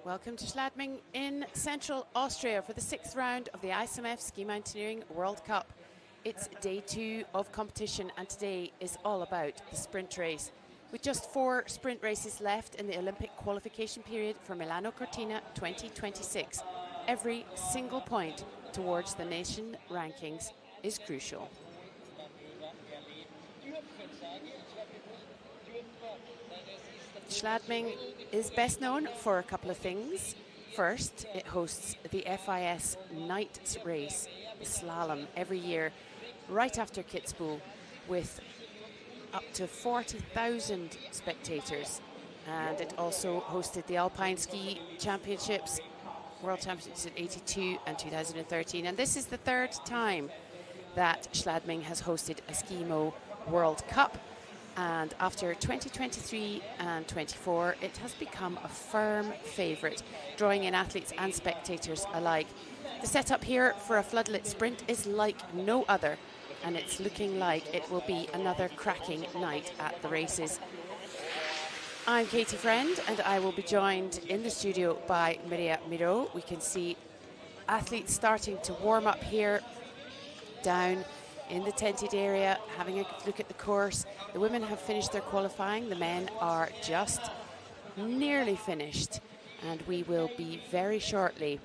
Welcome to Schladming in central Austria for the 6th round of the ISMF Ski Mountaineering World Cup. It's day 2 of competition, and today is all about the sprint race. With just 4 sprint races left in the Olympic qualification period for Milano Cortina 2026, every single point towards the nation rankings is crucial. Schladming is best known for a couple of things. First, it hosts the FIS night race, the slalom, every year right after Kitzbühel, with up to 40,000 spectators. And it also hosted the Alpine Ski Championships, World Championships in '82 and 2013. And this is the 3rd time that Schladming has hosted a SkiMo World Cup. And after 2023 and 24, it has become a firm favourite, drawing in athletes and spectators alike. The setup here for a floodlit sprint is like no other, and it's looking like it will be another cracking night at the races. I'm Katie Friend, and I will be joined in the studio by Mireia Miro. We can see athletes starting to warm up here down in the tented area, having a look at the course. The women have finished their qualifying. The men are just nearly finished, and we will be very shortly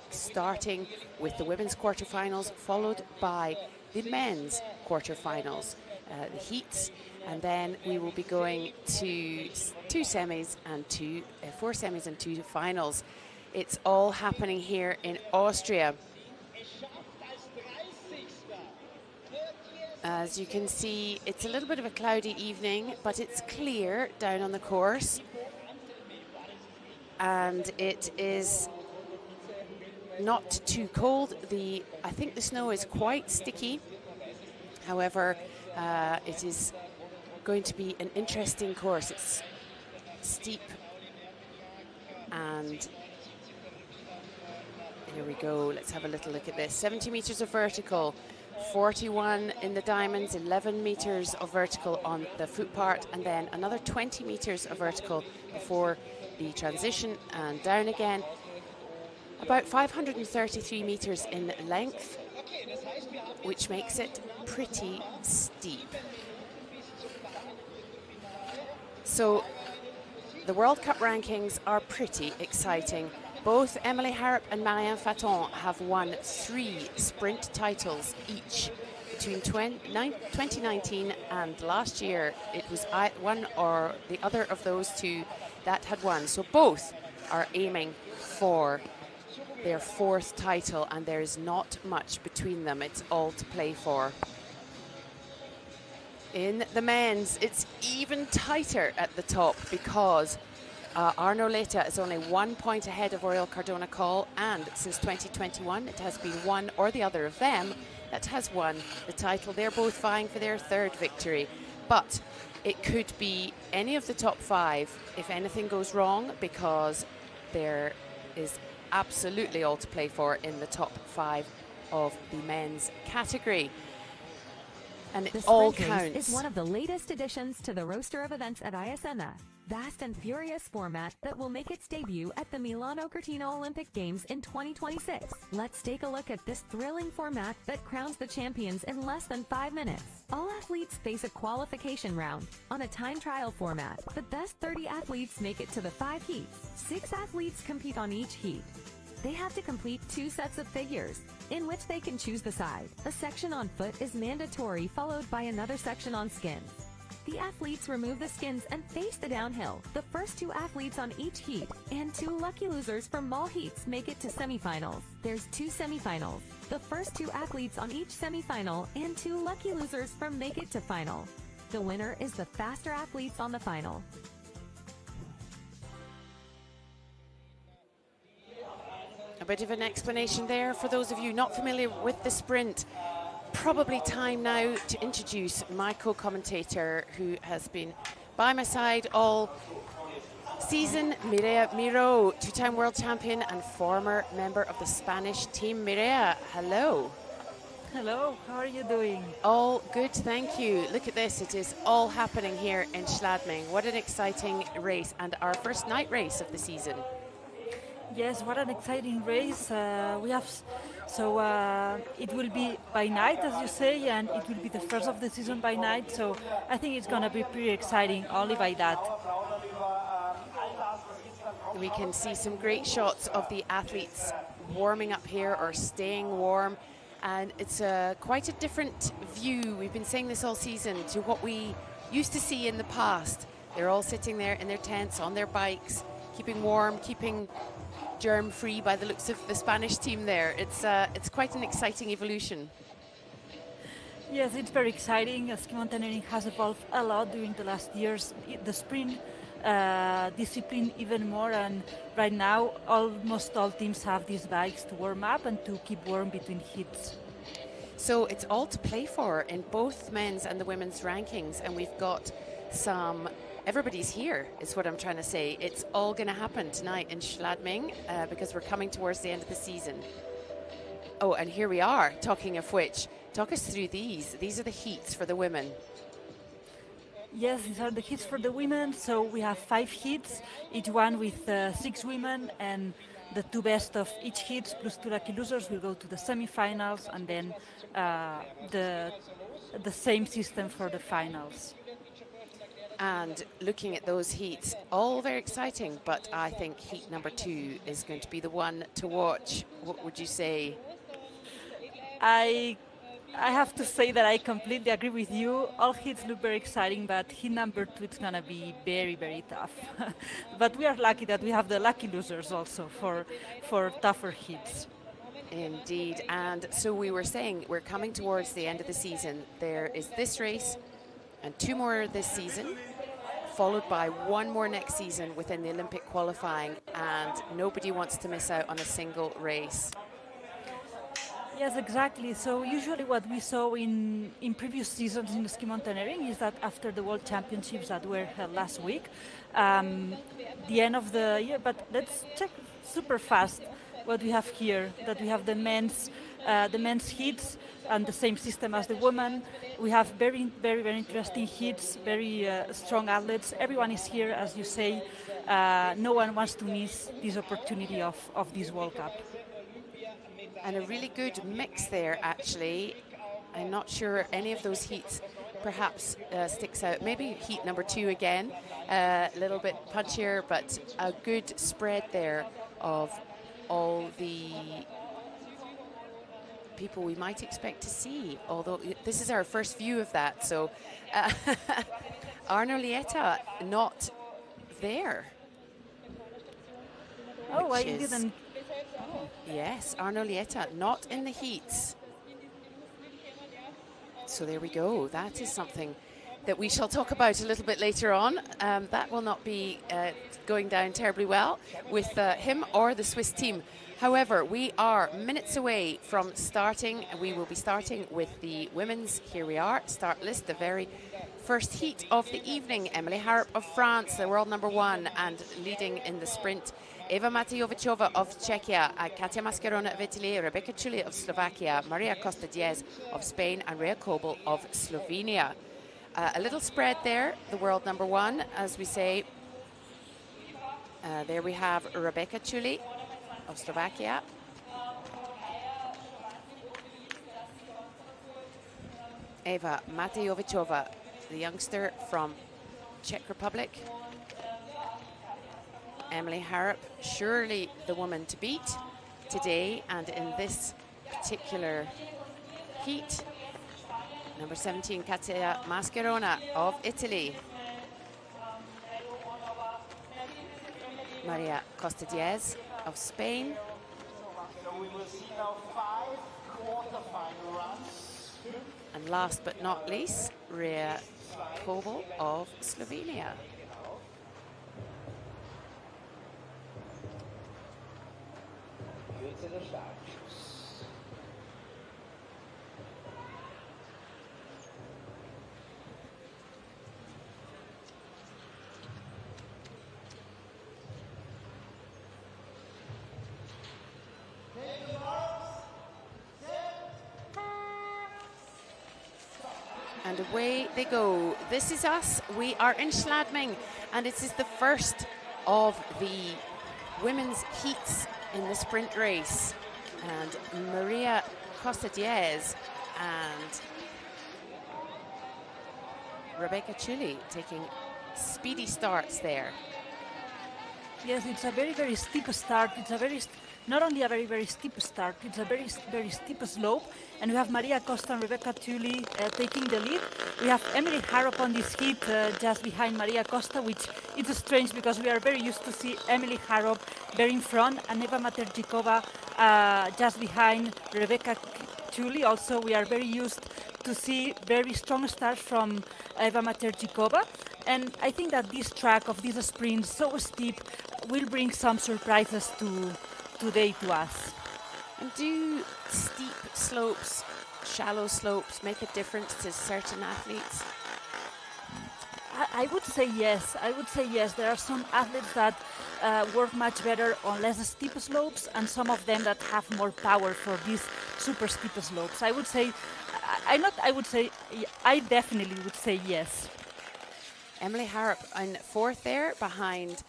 starting with the women's quarterfinals, followed by the men's quarterfinals, the heats, and then we will be going to 4 semis and 2 finals. It's all happening here in Austria. As you can see, it's a little bit of a cloudy evening, but it's clear down on the course. And it is not too cold. I think the snow is quite sticky. However, it is going to be an interesting course. It's steep. And here we go. Let's have a little look at this. 70 meters of vertical. 41 in the diamonds, 11 meters of vertical on the foot part, and then another 20 meters of vertical before the transition and down again. About 533 meters in length, which makes it pretty steep. So the World Cup rankings are pretty exciting. Both Emily Harrop and Marianne Faton have won 3 sprint titles each between 2019 and last year. It was one or the other of those two that had won. So both are aiming for their 4th title, and there is not much between them. It's all to play for. In the men's, it's even tighter at the top because Arno Leta is only 1 point ahead of Oriol Cardona-Coll, and since 2021 it has been one or the other of them that has won the title. They're both vying for their 3rd victory, but it could be any of the top 5 if anything goes wrong, because there is absolutely all to play for in the top 5 of the men's category. And it all counts. Is one of the latest additions to the roster of events at ISMF. Vast and furious format that will make its debut at the Milano Cortina Olympic Games in 2026. Let's take a look at this thrilling format that crowns the champions in less than 5 minutes. All athletes face a qualification round on a time trial format. The best 30 athletes make it to the 5 heats. 6 athletes compete on each heat. They have to complete 2 sets of figures, in which they can choose the side. A section on foot is mandatory, followed by another section on skins. The athletes remove the skins and face the downhill. The first 2 athletes on each heat and 2 lucky losers from all heats make it to semifinals. There's 2 semifinals. The first 2 athletes on each semifinal and 2 lucky losers from make it to final. The winner is the faster athletes on the final. A bit of an explanation there for those of you not familiar with the sprint. Probably time now to introduce my co-commentator, who has been by my side all season, Mireia Miro, 2-time world champion and former member of the Spanish team. Mireia, hello. Hello, how are you doing? All good, thank you. Look at this, it is all happening here in Schladming. What an exciting race, and our first night race of the season. Yes, what an exciting race. It will be by night, as you say, and it will be the first of the season by night. So I think it's going to be pretty exciting only by that. We can see some great shots of the athletes warming up here or staying warm. And it's quite a different view, we've been saying this all season, to what we used to see in the past. They're all sitting there in their tents, on their bikes, keeping warm, keeping germ-free by the looks of the Spanish team there. It's quite an exciting evolution. Yes, it's very exciting. Ski mountaineering has evolved a lot during the last years. The sprint discipline even more, and right now almost all teams have these bikes to warm up and to keep warm between heats. So it's all to play for in both men's and the women's rankings, and we've got everybody's here is what I'm trying to say. It's all going to happen tonight in Schladming because we're coming towards the end of the season. Oh, and here we are, talking of which. Talk us through these. These are the heats for the women. Yes, these are the heats for the women. So we have 5 heats, each one with 6 women, and the 2 best of each heat plus 2 lucky losers will go to the semifinals, and then the same system for the finals. And looking at those heats, all very exciting, but I think heat number 2 is going to be the one to watch. What would you say? I have to say that I completely agree with you. All heats look very exciting, but heat number 2 is going to be very, very tough. But we are lucky that we have the lucky losers also for tougher heats. Indeed. And so we were saying we're coming towards the end of the season. There is this race and 2 more this season, followed by 1 more next season within the Olympic qualifying, and nobody wants to miss out on a single race. Yes, exactly. So usually what we saw in previous seasons in ski mountaineering is that after the World Championships that were held last week, the end of the year, but let's check super fast what we have here, that we have the men's heats and the same system as the women. We have very, very, very interesting heats, very strong athletes. Everyone is here, as you say. No one wants to miss this opportunity of this World Cup. And a really good mix there, actually. I'm not sure any of those heats perhaps sticks out. Maybe heat number 2 again, a little bit punchier, but a good spread there of all the people we might expect to see, although this is our first view of that. So Arno Lieta not there. Oh, I didn't. Yes, Arno Lieta not in the heats. So there we go. That is something that we shall talk about a little bit later on. That will not be going down terribly well with him or the Swiss team. However, we are minutes away from starting. We will be starting with the women's. Here we are, start list, the very first heat of the evening. Emily Harrop of France, the world number 1, and leading in the sprint. Eva Matejovicova of Czechia, Katia Mascherona of Italy, Rebecca Chuli of Slovakia, Maria Costa Diez of Spain, and Rea Kobel of Slovenia. A little spread there, the world number 1, as we say. There we have Rebecca Chuli of Slovakia. Eva Matejovicova, the youngster from Czech Republic. Emily Harrop, surely the woman to beat today and in this particular heat. Number 17, Katia Mascherona of Italy. Maria Costa Diez of Spain. And last but not least, Rea Kobel of Slovenia. And away they go. This is us. We are in Schladming, and it is the first of the women's heats in the sprint race. And Maria Costa-Diez and Rebecca Chuli taking speedy starts there. Yes, it's a very, very steep start. It's a not only a very, very steep start, it's a very, very steep slope. And we have Maria Costa and Rebecca Chuli taking the lead. We have Emily Harrop on this heat just behind Maria Costa, which is strange because we are very used to see Emily Harrop very in front and Eva Materjikova just behind Rebecca Chuli. Also, we are very used to see very strong starts from Eva Materjikova. And I think that this track of this sprint, so steep, will bring some surprises today to us. And do steep slopes, shallow slopes make a difference to certain athletes? I would say yes. I would say yes. There are some athletes that work much better on less steep slopes, and some of them that have more power for these super steep slopes. I would say, I definitely would say yes. Emily Harrop in fourth there behind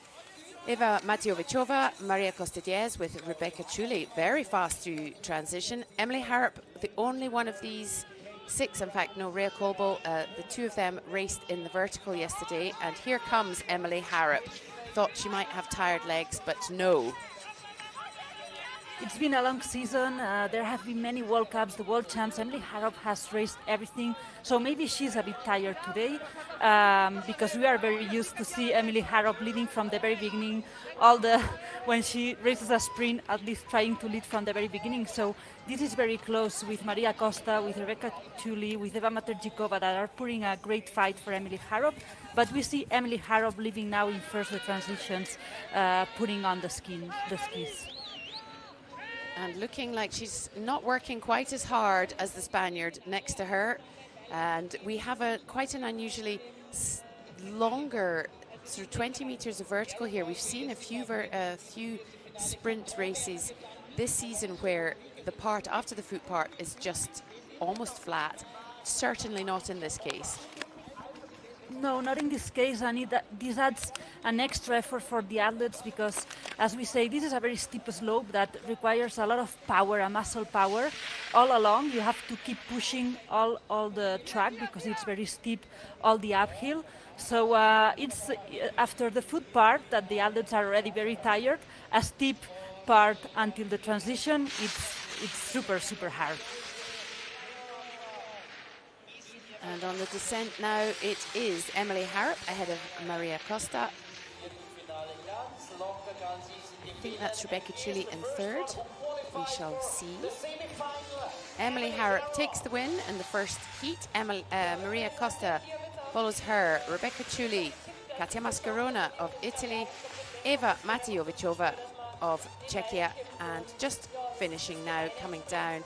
Eva Matijovicova, Maria Costa-Diez with Rebecca Chuli. Very fast through transition. Emily Harrop, the only one of these six, in fact, no, Rhea Colbo, the two of them raced in the vertical yesterday. And here comes Emily Harrop. Thought she might have tired legs, but no. It's been a long season. There have been many World Cups, the World Champs. Emily Harrop has raced everything. So maybe she's a bit tired today because we are very used to see Emily Harrop leading from the very beginning. When she races a sprint, at least trying to lead from the very beginning. So this is very close with Maria Costa, with Rebecca Chuli, with Eva Materjikova that are putting a great fight for Emily Harrop. But we see Emily Harrop leading now in first the transitions, putting on the skis. And looking like she's not working quite as hard as the Spaniard next to her. And we have quite an unusually longer, sort of 20 meters of vertical here. We've seen a few sprint races this season where the part after the foot part is just almost flat. Certainly not in this case. No, not in this case, and this adds an extra effort for the athletes because, as we say, this is a very steep slope that requires a lot of power, a muscle power, all along. You have to keep pushing all the track because it's very steep, all the uphill. So it's after the foot part that the athletes are already very tired. A steep part until the transition, it's super, super hard. And on the descent now, it is Emily Harrop ahead of Maria Costa. I think that's Rebecca Chuli in third. We shall see. Emily Harrop takes the win in the first heat. Maria Costa follows her. Rebecca Chuli, Katia Mascherona of Italy, Eva Matijovicova of Czechia, and just finishing now, coming down,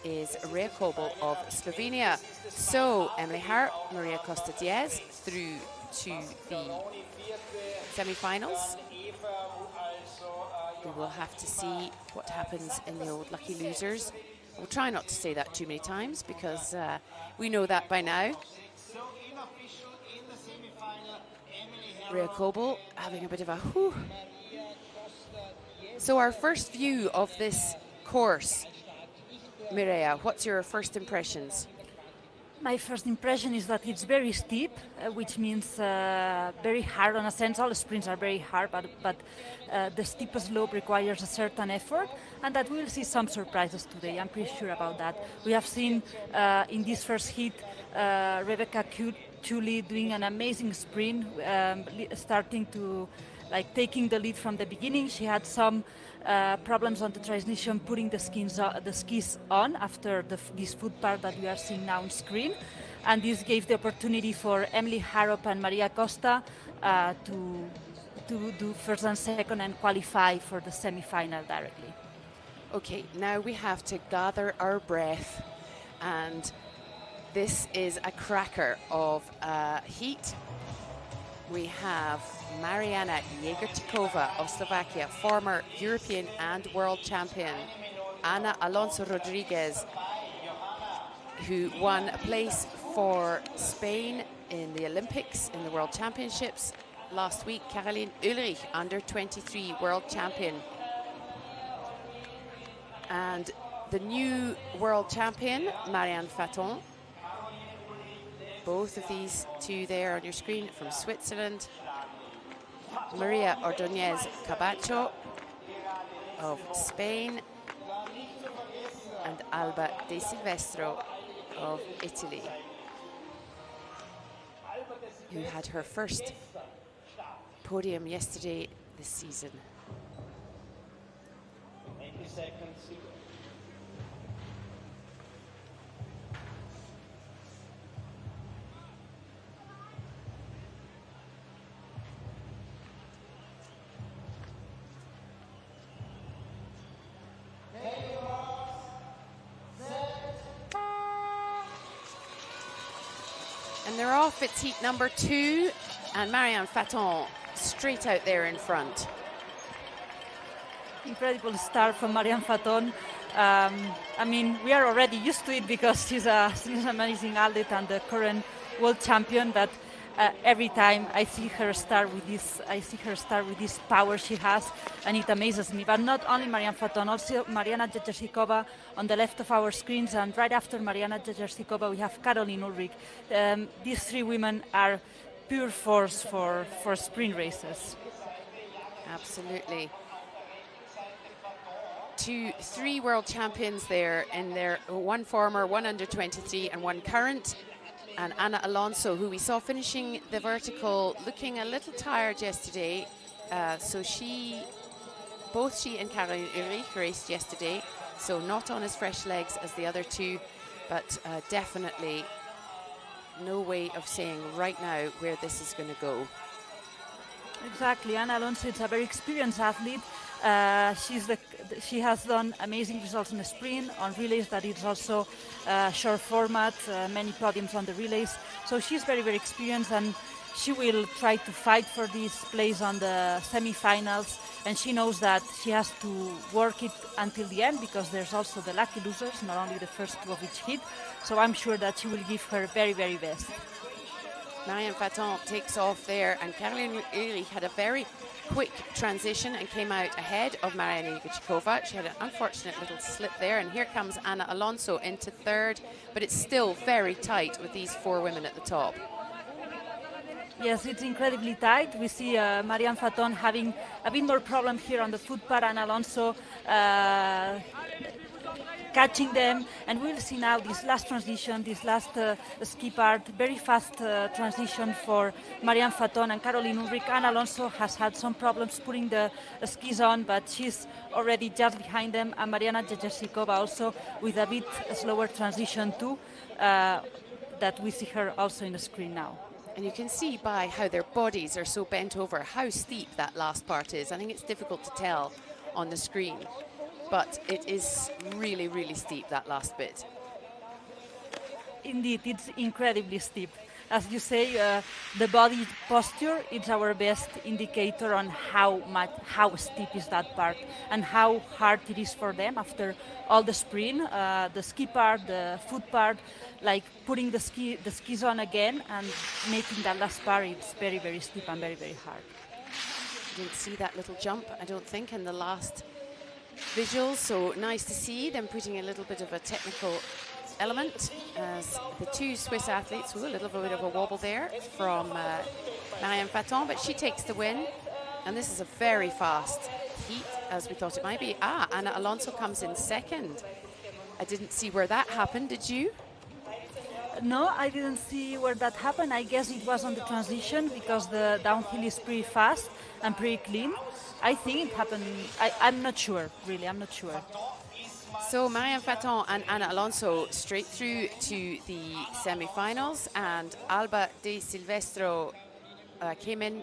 is Rhea Colbo of Slovenia. So Emily Harrop, Maria Costa-Diez through to the semi-finals. We will have to see what happens in the old lucky losers. We'll try not to say that too many times because we know that by now. Rhea Colbo having a bit of a whew. So our first view of this course, Mireia, what's your first impressions? My first impression is that it's very steep, which means very hard in a sense. All the sprints are very hard, but the steep slope requires a certain effort, and that we'll see some surprises today. I'm pretty sure about that. We have seen in this first heat Rebecca Chuli doing an amazing sprint, starting to taking the lead from the beginning. She had some problems on the transition, putting the skis on after this foot part that we are seeing now on screen. And this gave the opportunity for Emily Harrop and Maria Costa to do first and second and qualify for the semi-final directly. Okay, now we have to gather our breath, and this is a cracker of heat. We have Mariana Jegerčíková of Slovakia, former European and world champion. Ana Alonso Rodriguez, who won a place for Spain in the Olympics, in the World Championships last week. Caroline Ulrich, under 23 world champion. And the new world champion, Marianne Faton. Both of these two there on your screen from Switzerland. Maria Ordóñez Cabacho of Spain. And Alba De Silvestro of Italy, who had her first podium yesterday this season. 90 seconds. And they're off. It's heat number 2, and Marianne Faton straight out there in front. Incredible start from Marianne Faton. I mean, we are already used to it because she's an amazing athlete and the current world champion. But every time I see her start with this power she has, and it amazes me. But not only Marianne Faton, also Mariana Jezersikova on the left of our screens, and right after Mariana Jezersikova we have Caroline Ulrich. These three women are pure force for sprint races. Absolutely. 3 world champions there in there, one former, one under 23 and one current. And Ana Alonso, who we saw finishing the vertical, looking a little tired yesterday. So both she and Caroline Ulrich raced yesterday, so not on as fresh legs as the other two, but definitely no way of saying right now where this is going to go. Exactly, Ana Alonso is a very experienced athlete. She has done amazing results in the sprint, on relays that is also short format, many podiums on the relays. So she's very, very experienced, and she will try to fight for this place on the semifinals. And she knows that she has to work it until the end, because there's also the lucky losers, not only the first 2 of each heat. So I'm sure that she will give her very, very best. Marianne Faton takes off there, and Caroline Ulrich had a very quick transition and came out ahead of Mariana Jezersikova. She had an unfortunate little slip there, and here comes Ana Alonso into 3rd, but it's still very tight with these 4 women at the top. Yes, it's incredibly tight. We see Marianne Faton having a bit more problem here on the foot part, and Alonso catching them, and we'll see now this last transition, this last ski part, very fast transition for Marianne Faton and Caroline Ulrich. And Alonso has had some problems putting the skis on, but she's already just behind them, and Mariana Jezersikova also with a bit slower transition too, that we see her also in the screen now. And you can see by how their bodies are so bent over how steep that last part is. I think it's difficult to tell on the screen, but it is really, really steep, that last bit. Indeed, it's incredibly steep. As you say, the body posture is our best indicator on how steep is that part and how hard it is for them after all the sprint, the ski part, the foot part, like putting the skis on again and making that last part. It's very, very steep and very, very hard. Didn't see that little jump, I don't think, in the last visuals, so nice to see them putting a little bit of a technical element as the 2 Swiss athletes. Ooh, a little bit of a wobble there from Marianne Faton, but she takes the win, and this is a very fast heat, as we thought it might be. Ana Alonso comes in 2nd. I didn't see where that happened, did you? No, I didn't see where that happened. I guess it was on the transition, because the downhill is pretty fast and pretty clean. I think it happened. I'm not sure, really, I'm not sure. So Marianne Faton and Ana Alonso straight through to the semi-finals, and Alba De Silvestro came in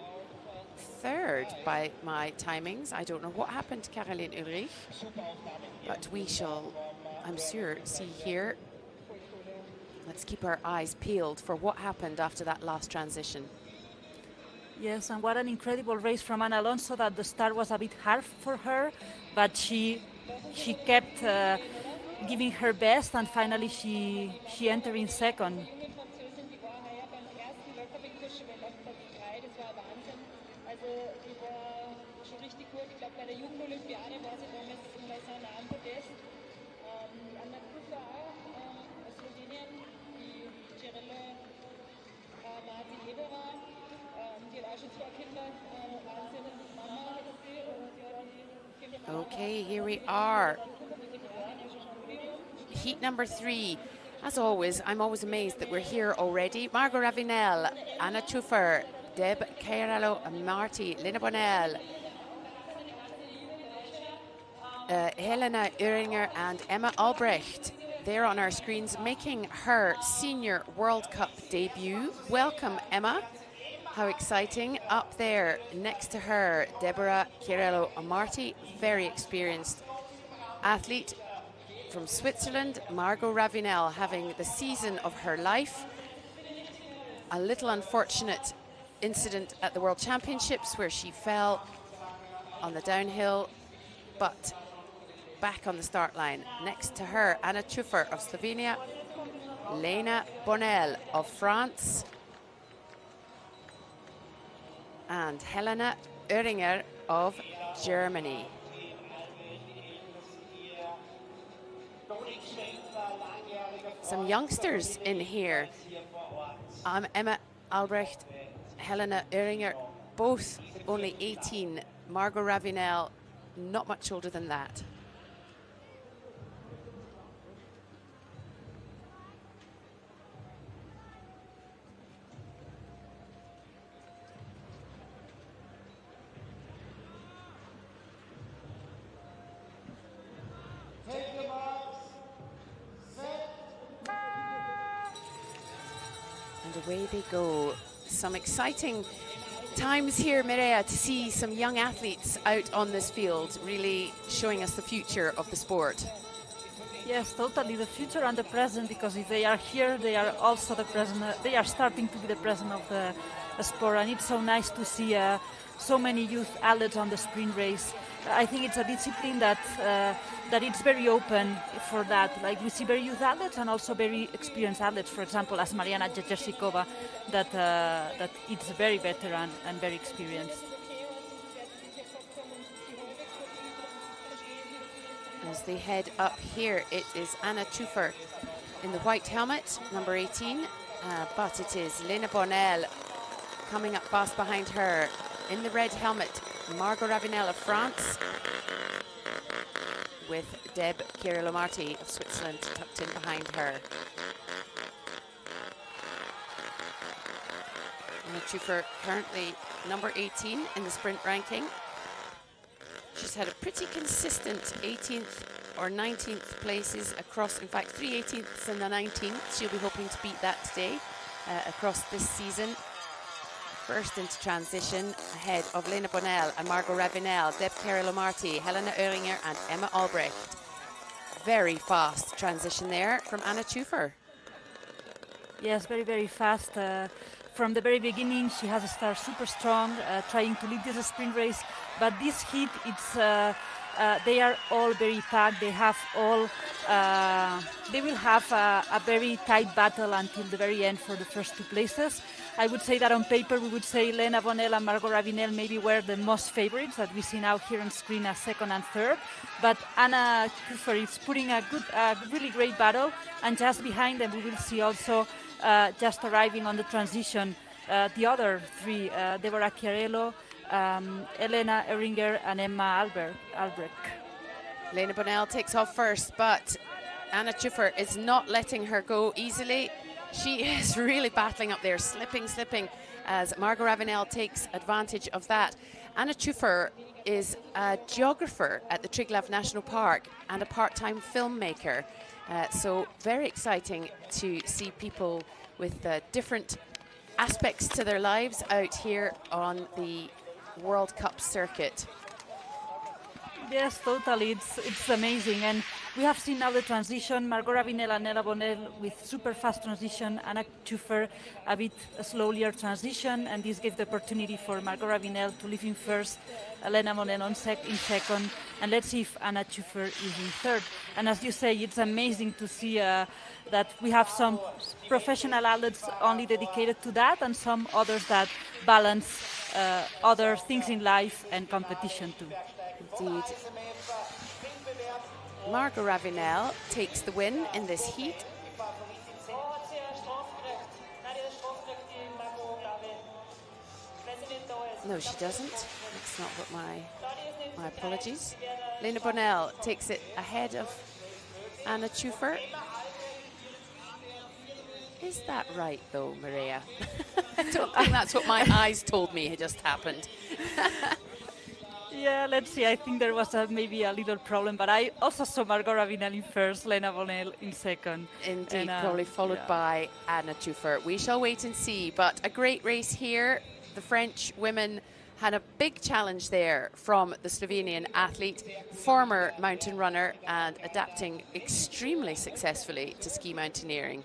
3rd by my timings. I don't know what happened to Caroline Ulrich, but we shall, I'm sure, see here. Let's keep our eyes peeled for what happened after that last transition. Yes, and what an incredible race from Ana Alonso, that the start was a bit hard for her, but she kept giving her best, and finally she entered in 2nd. Okay, here we are. Heat number 3. As always, I'm always amazed that we're here already. Margot Ravenel, Anna Schuffer, Deb Carello, Marty, Lena Bonnell, Helena Oehringer and Emma Albrecht. There on our screens, making her senior World Cup debut. Welcome, Emma. How exciting. Up there, next to her, Deborah Chiarello Marti, very experienced athlete from Switzerland. Margot Ravenel having the season of her life. A little unfortunate incident at the World Championships where she fell on the downhill, but back on the start line. Next to her, Anna Schuffer of Slovenia, Lena Bonnell of France, and Helena Oehringer of Germany. Some youngsters in here. Emma Albrecht, Helena Oehringer, both only 18. Margot Ravenel, not much older than that. And away they go. Some exciting times here, Mireia, to see some young athletes out on this field, really showing us the future of the sport. Yes, totally, the future and the present, because if they are here, they are also the present. They are starting to be the present of the sport, and it's so nice to see so many youth athletes on the sprint race. I think it's a discipline that it's very open for that. Like, we see very youth athletes and also very experienced athletes, for example, as Mariana Jerzikova, that it's very veteran and very experienced. As they head up here, it is Anna Schuffer in the white helmet, number 18, but it is Lena Bonnell coming up fast behind her. In the red helmet, Margot Ravenel of France, with Deb Chiarello Marti of Switzerland tucked in behind her. Anna Schuffer currently number 18 in the sprint ranking. She's had a pretty consistent 18th or 19th places across, in fact, 3 18ths and the 19th. She'll be hoping to beat that today across this season. First into transition, ahead of Lena Bonnell and Margot Ravenel, Deb Chiarello Marti, Helena Oehringer and Emma Albrecht. Very fast transition there from Anna Schuffer. Yes, very, very fast. From the very beginning, she has started super strong, trying to lead this sprint race. But this heat, it's they are all very packed. They have all, they will have a very tight battle until the very end for the first 2 places. I would say that on paper, we would say Lena Bonnell and Margot Ravenel maybe were the most favorites that we see now here on screen as second and third. But Anna Schuffer is putting a really great battle. And just behind them, we will see also just arriving on the transition, the other 3, Deborah Chiarello, Helena Oehringer and Emma Albrecht. Lena Bonnell takes off first, but Anna Schuffer is not letting her go easily. She is really battling up there, slipping, as Margot Ravenel takes advantage of that. Anna Schuffer is a geographer at the Triglav National Park and a part-time filmmaker. So very exciting to see people with different aspects to their lives out here on the World Cup circuit. Yes, totally. It's amazing. And we have seen now the transition, Margot Ravenel and Lena Bonnell with super fast transition, Anna Schuffer a bit slower transition, and this gave the opportunity for Margot Ravenel to leave in first, Lena Bonnell in second, and let's see if Anna Schuffer is in third. And as you say, it's amazing to see that we have some professional athletes only dedicated to that, and some others that balance other things in life and competition too. Indeed. Margot Ravenel takes the win in this heat. No, she doesn't. That's not what my apologies. Lena Bonnell takes it ahead of Anna Schuffer. Is that right, though, Maria? I don't think that's what my eyes told me had just happened. Yeah, let's see. I think there was maybe a little problem, but I also saw Margot Ravinel in first, Lena Bonnell in second. Indeed, And, probably followed by Anna Schuffer. We shall wait and see, but a great race here. The French women had a big challenge there from the Slovenian athlete, former mountain runner, and adapting extremely successfully to ski mountaineering.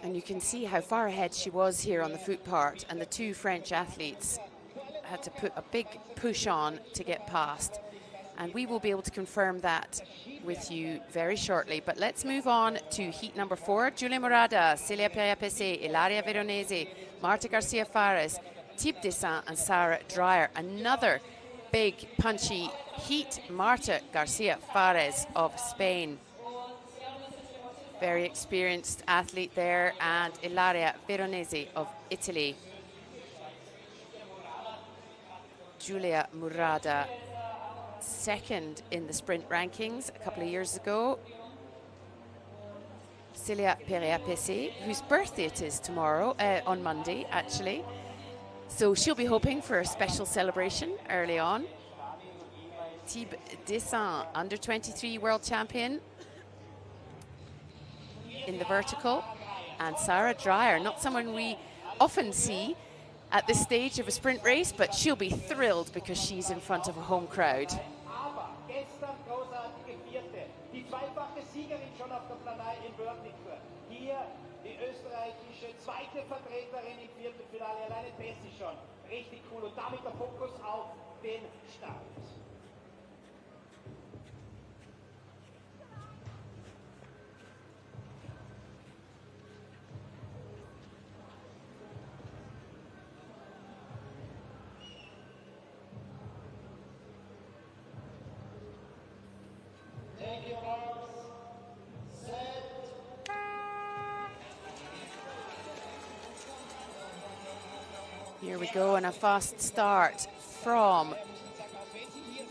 And you can see how far ahead she was here on the foot part, and the two French athletes had to put a big push on to get past. And we will be able to confirm that with you very shortly. But let's move on to heat number 4. Giulia Murada, Celia Peria-Pesce, Ilaria Veronese, Marta Garcia Fares, Thibaut Dessin and Sarah Dreyer. Another big punchy heat. Marta Garcia Fares of Spain, very experienced athlete there, and Ilaria Veronese of Italy. Giulia Murada, second in the sprint rankings a couple of years ago. Celia Peria-Pesce, whose birthday it is tomorrow, on Monday actually. So she'll be hoping for a special celebration early on. Thibaut Dessin, under 23 world champion in the vertical, and Sarah Dreyer, not someone we often see at this stage of a sprint race, but she'll be thrilled because she's in front of a home crowd. Here we go, and a fast start from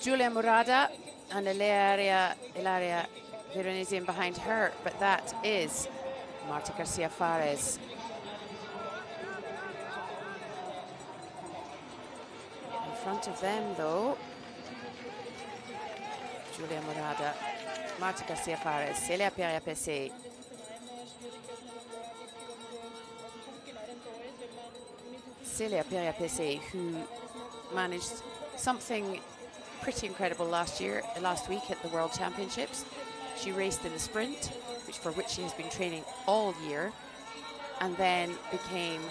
Giulia Murada and Ilaria Veronese in behind her, but that is Marta Garcia Fares. In front of them, though, Giulia Murada, Marta Garcia Fares, Celia Peria-Pesce. Celia Peria-Pesce, who managed something pretty incredible last week at the World Championships. She raced in the sprint, for which she has been training all year, and then became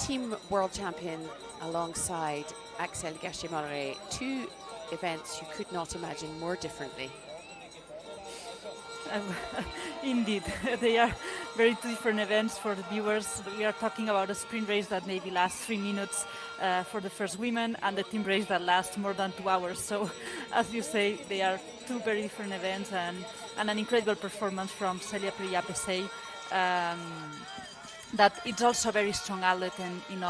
team world champion alongside Axel Gachet-Molleret. Two events you could not imagine more differently. Indeed, they are very different events for the viewers. We are talking about a sprint race that maybe lasts 3 minutes for the first women, and the team race that lasts more than 2 hours. So, as you say, they are two very different events, and an incredible performance from Celia Peria-Pesce. That it's also a very strong athlete in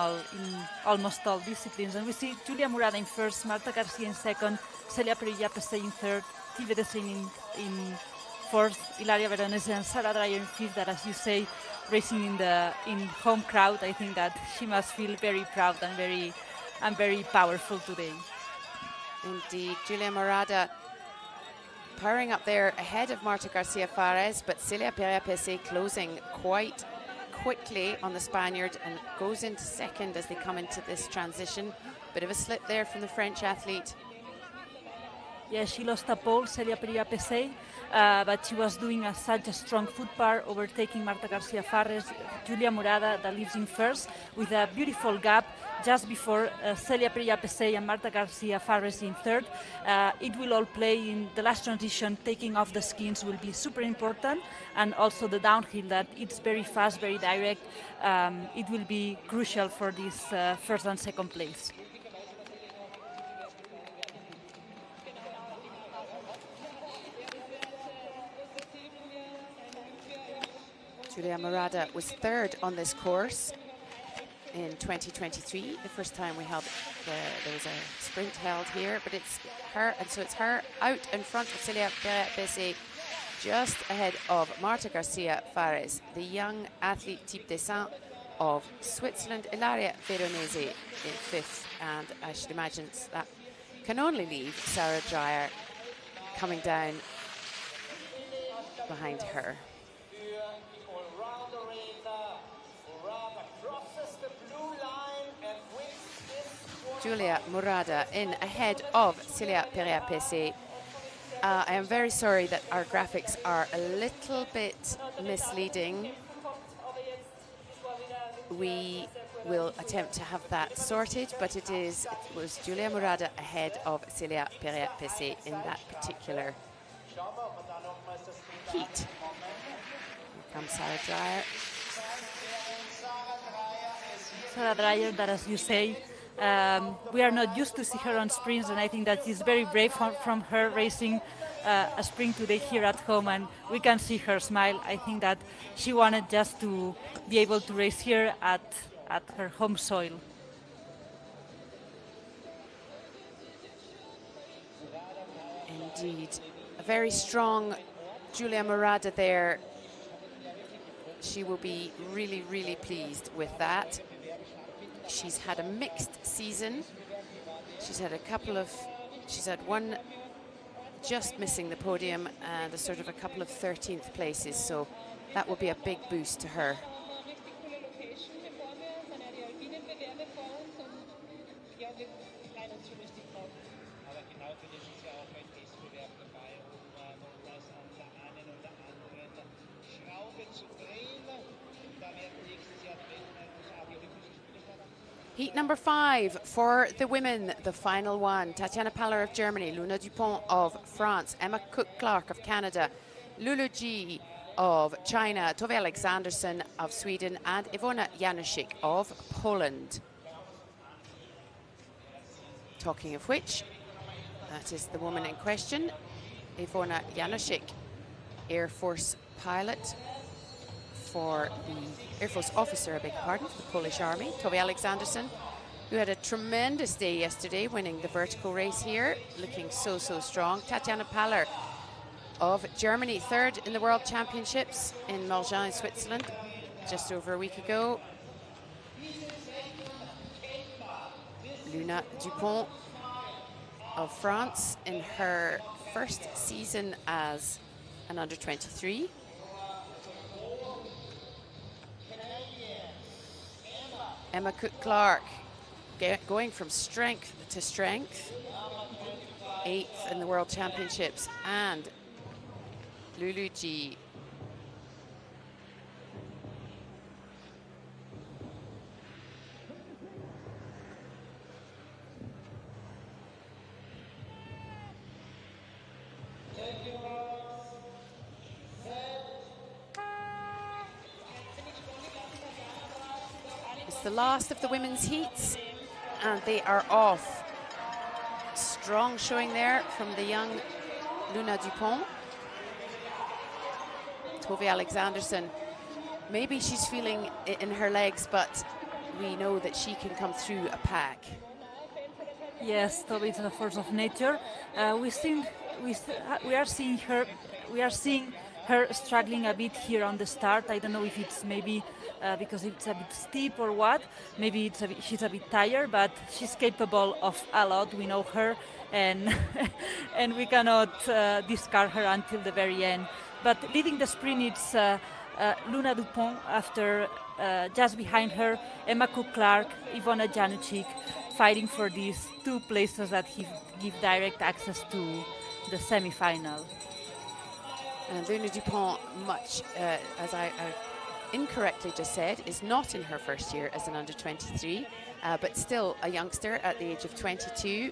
almost all disciplines. And we see Giulia Murada in first, Marta Garcia in second, Celia Peria-Pesce in third, Thibaut Dessin in fourth, Ilaria Veronese and Sarah Dreyer in fifth. That, as you say, racing in home crowd. I think that she must feel very proud and very powerful today. Indeed, Giulia Murada powering up there ahead of Marta Garcia Fares, but Celia Peria-Pesce closing quite quickly on the Spaniard and goes into second as they come into this transition. Bit of a slip there from the French athlete. Yeah, she lost a pole, Celia Pereira Pesay, but she was doing such a strong foot par, overtaking Marta Garcia Farres, Julia Morada, that leaves in first, with a beautiful gap just before Celia Pereira Pesay and Marta Garcia Farres in third. It will all play in the last transition. Taking off the skins will be super important, and also the downhill, that it's very fast, very direct. It will be crucial for this first and second place. Julia Morada was third on this course in 2023, the first time there was a sprint held here, but it's her, and so it's her out in front of Celia Pereira-Pesay, just ahead of Marta Garcia Farres, the young athlete type descent of Switzerland, Ilaria Veronese in fifth, and I should imagine that can only leave Sarah Dreyer coming down behind her. Julia Morada in ahead of Celia Pereira-Pesay. I am very sorry that our graphics are a little bit misleading. We will attempt to have that sorted, but it was Julia Morada ahead of Celia Pereira-Pesay in that particular heat. Here comes Sarah Dreyer. Sarah Dreyer, that, as you say, we are not used to see her on sprints, and I think that is very brave from her, racing a sprint today here at home, and we can see her smile. I think that she wanted just to be able to race here at her home soil. Indeed, a very strong Julia Morada there. She will be really, really pleased with that. She's had a mixed season. She's had one just missing the podium and a couple of 13th places, so that will be a big boost to her. Heat number 5 for the women, the final one. Tatiana Paller of Germany, Luna Dupont of France, Emma Cook-Clark of Canada, Lulu G of China, Tove Alexandersson of Sweden, and Iwona Januszczyk of Poland. Talking of which, that is the woman in question, Iwona Januszczyk, Air Force pilot for the Air Force officer, I beg your pardon, for the Polish Army. Tove Alexandersson, who had a tremendous day yesterday, winning the vertical race here, looking so strong. Tatiana Paller of Germany, third in the World Championships in Morgin in Switzerland just over a week ago. Luna Dupont of France in her first season as an under-23. Emma Cook-Clark going from strength to strength, 8th in the World Championships, and Lulu G. It's the last of the women's heats, and they are off. Strong showing there from the young Luna Dupont. Tove Alexandersson, maybe she's feeling it in her legs, but we know that she can come through a pack. Yes, Tove is a force of nature. We are seeing her struggling a bit here on the start. I don't know if it's maybe because it's a bit steep or what. Maybe she's a bit tired, but she's capable of a lot. We know her, and and we cannot discard her until the very end. But leading the sprint, it's Luna Dupont. After just behind her, Emma Cook-Clark, Iwona Januszczyk, fighting for these 2 places that give direct access to the semi-final. And Luna Dupont, much as I incorrectly just said, is not in her first year as an under-23, but still a youngster at the age of 22.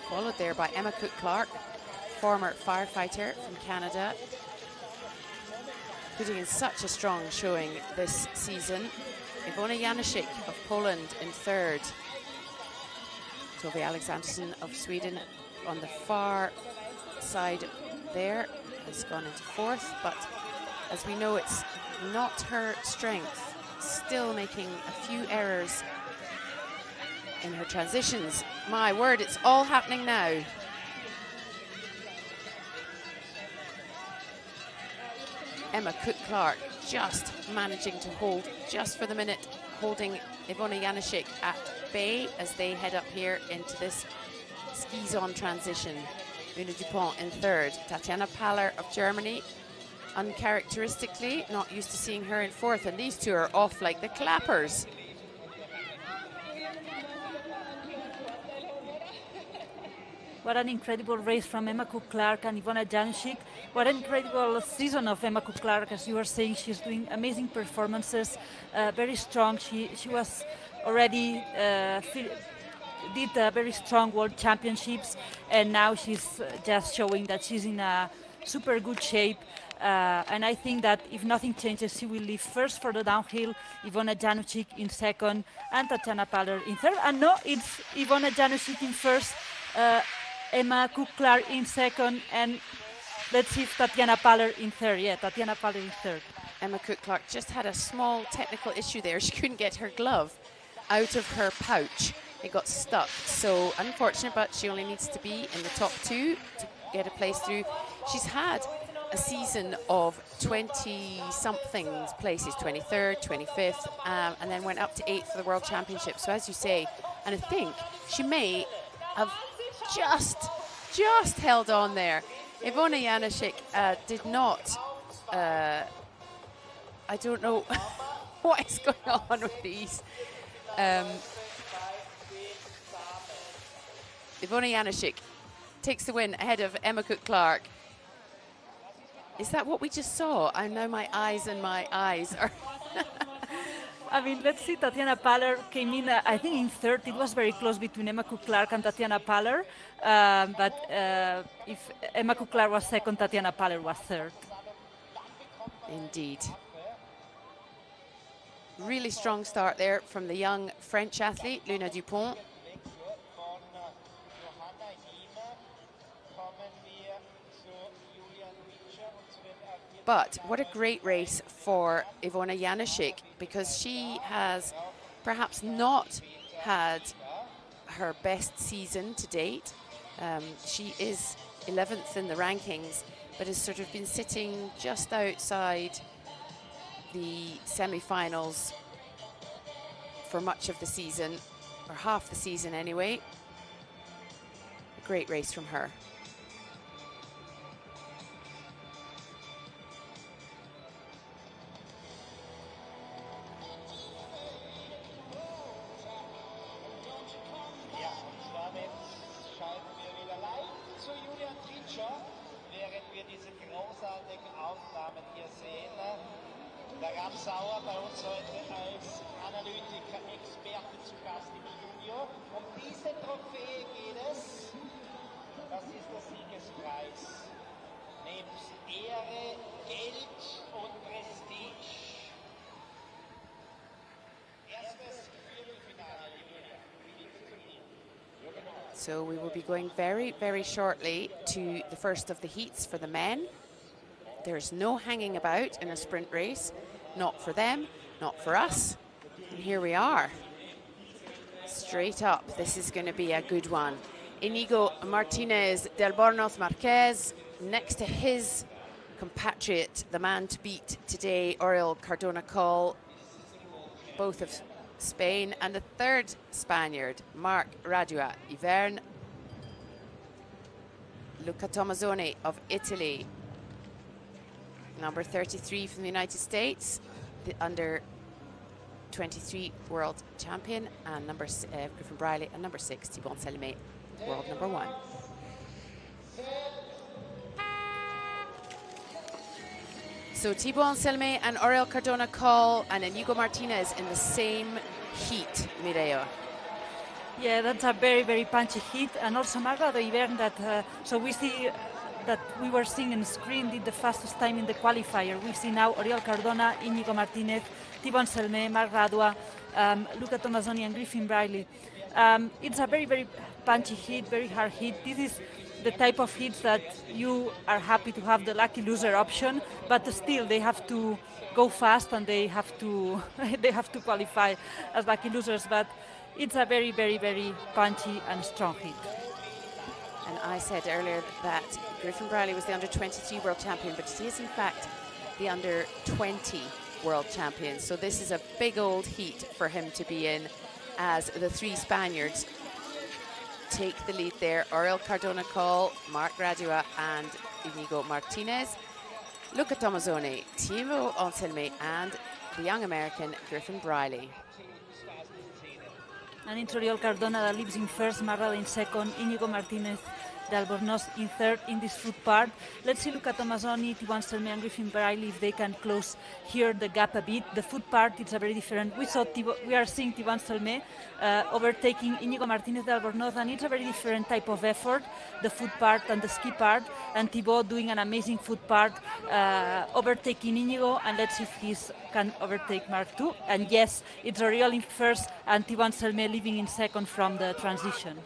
Followed there by Emma Cook-Clark, former firefighter from Canada, putting in such a strong showing this season. Iwona Janosik of Poland in third. Tove Alexandersson of Sweden on the far side there has gone into fourth, but as we know, it's not her strength. Still making a few errors in her transitions. My word, it's all happening now. Emma Cook-Clark just managing to hold, just for the minute, holding Iwona Janosik at bay as they head up here into this skis-on transition. Luna Dupont in third. Tatjana Paller of Germany, uncharacteristically, not used to seeing her in fourth, and these two are off like the clappers. What an incredible race from Emma Cook-Clark and Iwona Janosik. What an incredible season of Emma Cook-Clark. As you were saying, she's doing amazing performances, very strong. She was already did very strong world championships, and now she's just showing that she's in a super good shape. And I think that if nothing changes, she will leave first for the downhill, Iwona Janosik in second, and Tatjana Paller in third. And no, it's Iwona Janosik in first, Emma Cook-Clark in second, and let's see if Tatjana Paller in third. Yeah, Tatjana Paller in third. Emma Cook-Clark just had a small technical issue there. She couldn't get her glove out of her pouch. It got stuck. So unfortunate, but she only needs to be in the top two to get a place through. She's had a season of 20-something places, 23rd, 25th, and then went up to 8th for the World Championship. So as you say, and I think she may have just held on there. Iwona Janosik did not, I don't know what is going on with these. Iwona Janosik takes the win ahead of Emma Cook-Clark. Is that what we just saw? I know my eyes are... I mean, let's see, Tatjana Paller came in, I think, in third. It was very close between Emma Cook-Clark and Tatjana Paller. But if Emma Cook-Clark was second, Tatjana Paller was third. Indeed. Really strong start there from the young French athlete, Luna Dupont. But what a great race for Iwona Janosik, because she has perhaps not had her best season to date. She is 11th in the rankings, but has sort of been sitting just outside the semi-finals for much of the season, or half the season anyway. A great race from her. So we will be going very, very shortly to the first of the heats for the men. There's no hanging about in a sprint race. Not for them, not for us. And here we are. Straight up, this is going to be a good one. Inigo Martinez del Bornoz Marquez, next to his compatriot, the man to beat today, Oriol Cardona Coll, both of Spain, and the third Spaniard, Marc Radua Iverne, Luca Tomazzoni of Italy, number 33 from the United States, the under 23 world champion, and Griffin Briley, and number 6, Thibaut Anselme, world number 1. So Thibaut Anselme and Oriol Cardona-Coll and Inigo Martinez in the same heat, Mireia. Yeah, that's a very, very punchy heat. And also Marga de Ibern, that so we see that we were seeing on screen did the fastest time in the qualifier. We see now Oriol Cardona, Inigo Martinez, Thibaut Anselme, Marc Radua, Luca Tomazzoni and Griffin Briley. It's a very, very punchy heat, very hard heat. This is the type of heats that you are happy to have the lucky loser option, but still they have to go fast and they have to they have to qualify as lucky losers. But it's a very, very, very punchy and strong heat. And I said earlier that Griffin Briley was the under-23 world champion, but he is in fact the under-20 world champion. So this is a big old heat for him to be in, as the 3 Spaniards take the lead there. Oriol Cardona-Coll, Marc Radua and Inigo Martinez, Luca Tomazzoni, Thibaut Anselme and the young American Griffin Briley. And it's Oriol Cardona that leaves in first, Marrada in second, Inigo Martinez de Albornoz in third in this foot part. Let's see Luca Tomazzoni, Thibaut Anselme and Griffin Briley if they can close here the gap a bit. The foot part, it's a very different. We are seeing Thibaut Anselme overtaking Inigo Martinez de Albornoz, and it's a very different type of effort, the foot part and the ski part, and Thibaut doing an amazing foot part, overtaking Inigo, and let's see if he can overtake Marc too. And yes, it's Oriol in first and Thibaut Anselme leaving in second from the transition.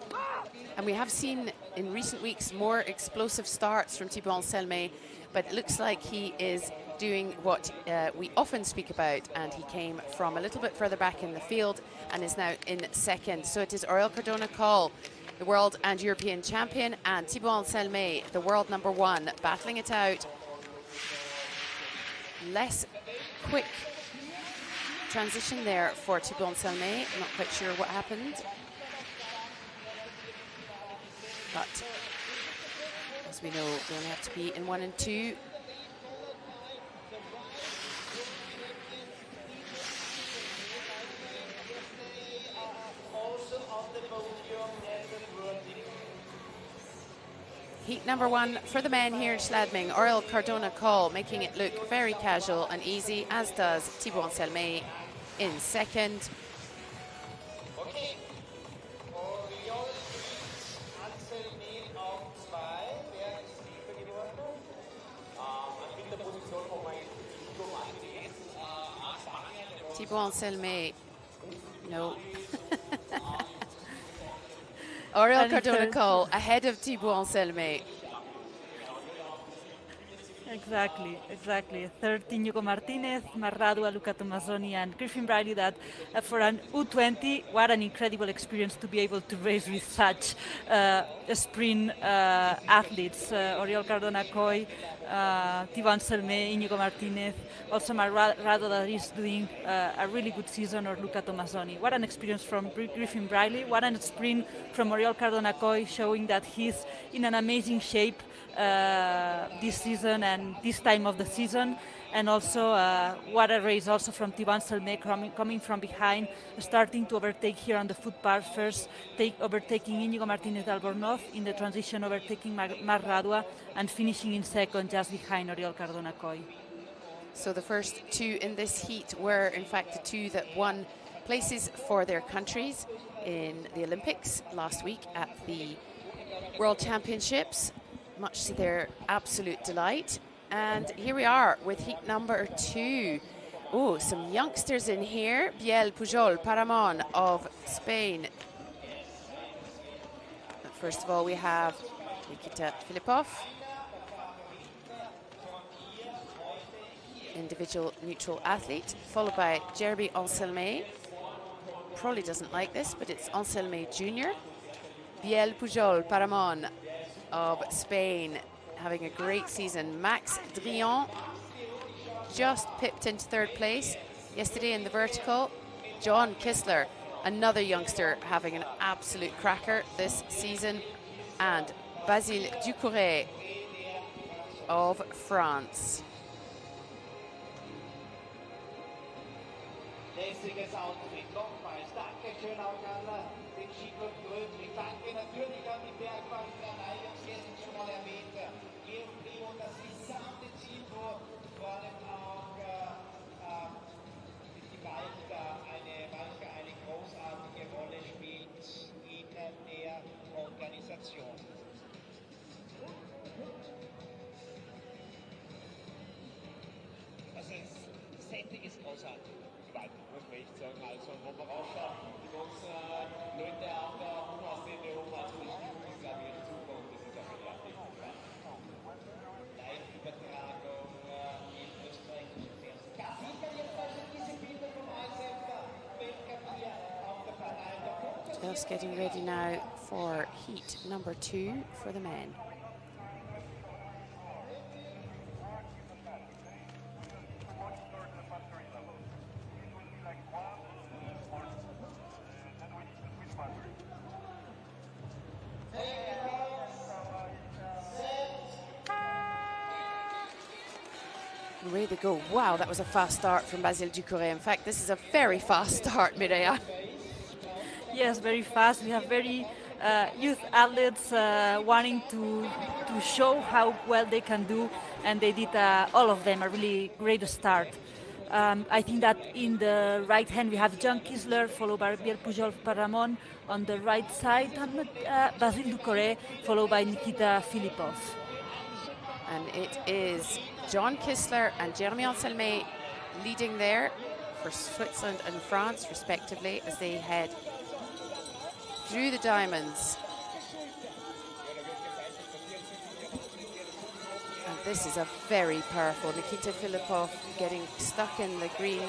And we have seen in recent weeks more explosive starts from Thibaut Anselme, but it looks like he is doing what we often speak about, and he came from a little bit further back in the field and is now in second. So it is Oriol Cardona-Coll, the world and European champion, and Thibaut Anselme, the world number 1, battling it out. Less quick transition there for Thibaut Anselme. I'm not quite sure what happened. But as we know, we only have to be in 1 and 2. Heat number 1 for the men here in Schladming. Oriol Cardona-Coll making it look very casual and easy, as does Thibaut Anselme in second. Thibaut Anselme, no. Oriol Cardona-Coll ahead of Thibaut Anselme. Exactly. Third, Inigo Martinez, Marc Radua, Luca Tomazzoni, and Griffin Briley. That for an U20, what an incredible experience to be able to race with such sprint athletes. Oriol Cardona-Coll, Thibaut Anselme, Inigo Martinez, also Marc Radua that is doing a really good season, or Luca Tomazzoni. What an experience from Griffin Briley. What a sprint from Oriol Cardona-Coll, showing that he's in an amazing shape this season and this time of the season. And also what a race also from Thibaut Anselme, coming from behind, starting to overtake here on the foot part first, overtaking Inigo Martinez de Albornoz, in the transition overtaking Marc Radua, and finishing in second just behind Oriol Cardona-Coll. So the first 2 in this heat were in fact the 2 that won places for their countries in the Olympics last week at the World Championships, much to their absolute delight. And here we are with heat number 2. Oh, some youngsters in here. Biel, Pujol, Paramon of Spain. First of all, we have Nikita Filipov, individual neutral athlete, followed by Jeremy Anselme. Probably doesn't like this, but it's Anselme Jr. Biel, Pujol, Paramon of Spain, having a great season. Max Drian just pipped into third place yesterday in the vertical. John Kissler, another youngster, having an absolute cracker this season. And Basile Ducouré of France. Einziges Outfit. Nochmals Dankeschön auch an den Skiclub Gröblich. Danke natürlich an die Bergbahnkanal. Ich habe es gestern schon mal erwähnt. Hier Primo, das gesamte Team, wo vor allem auch die Walter eine großartige Rolle spielt in der Organisation. Also das Setting ist großartig. Gewaltig, muss man echt sagen. Also wo man raufschaut, die ganzen Leute auch da aussehen, die oben, also das ist, glaube ich, echt super und das ist auch wieder Live-Übertragung in österreichischen Fernsehen. Da sieht man jetzt also diese Bilder vom ISMF Weltcup hier auf der Kanal. Just getting ready now for heat number 2 for the men. Away they go. Wow, that was a fast start from Basile Ducouré. In fact, this is a very fast start, Mireia. Yes, very fast. We have very youth athletes wanting to show how well they can do, and they did, all of them, a really great start. I think that in the right hand we have John Kisler, followed by Pierre Pujol-Paramon. On the right side, Basile Ducouré, followed by Nikita Filipov. And it is John Kisler and Jeremy Anselme leading there for Switzerland and France, respectively, as they head through the diamonds. And this is a very powerful Nikita Filipov getting stuck in the green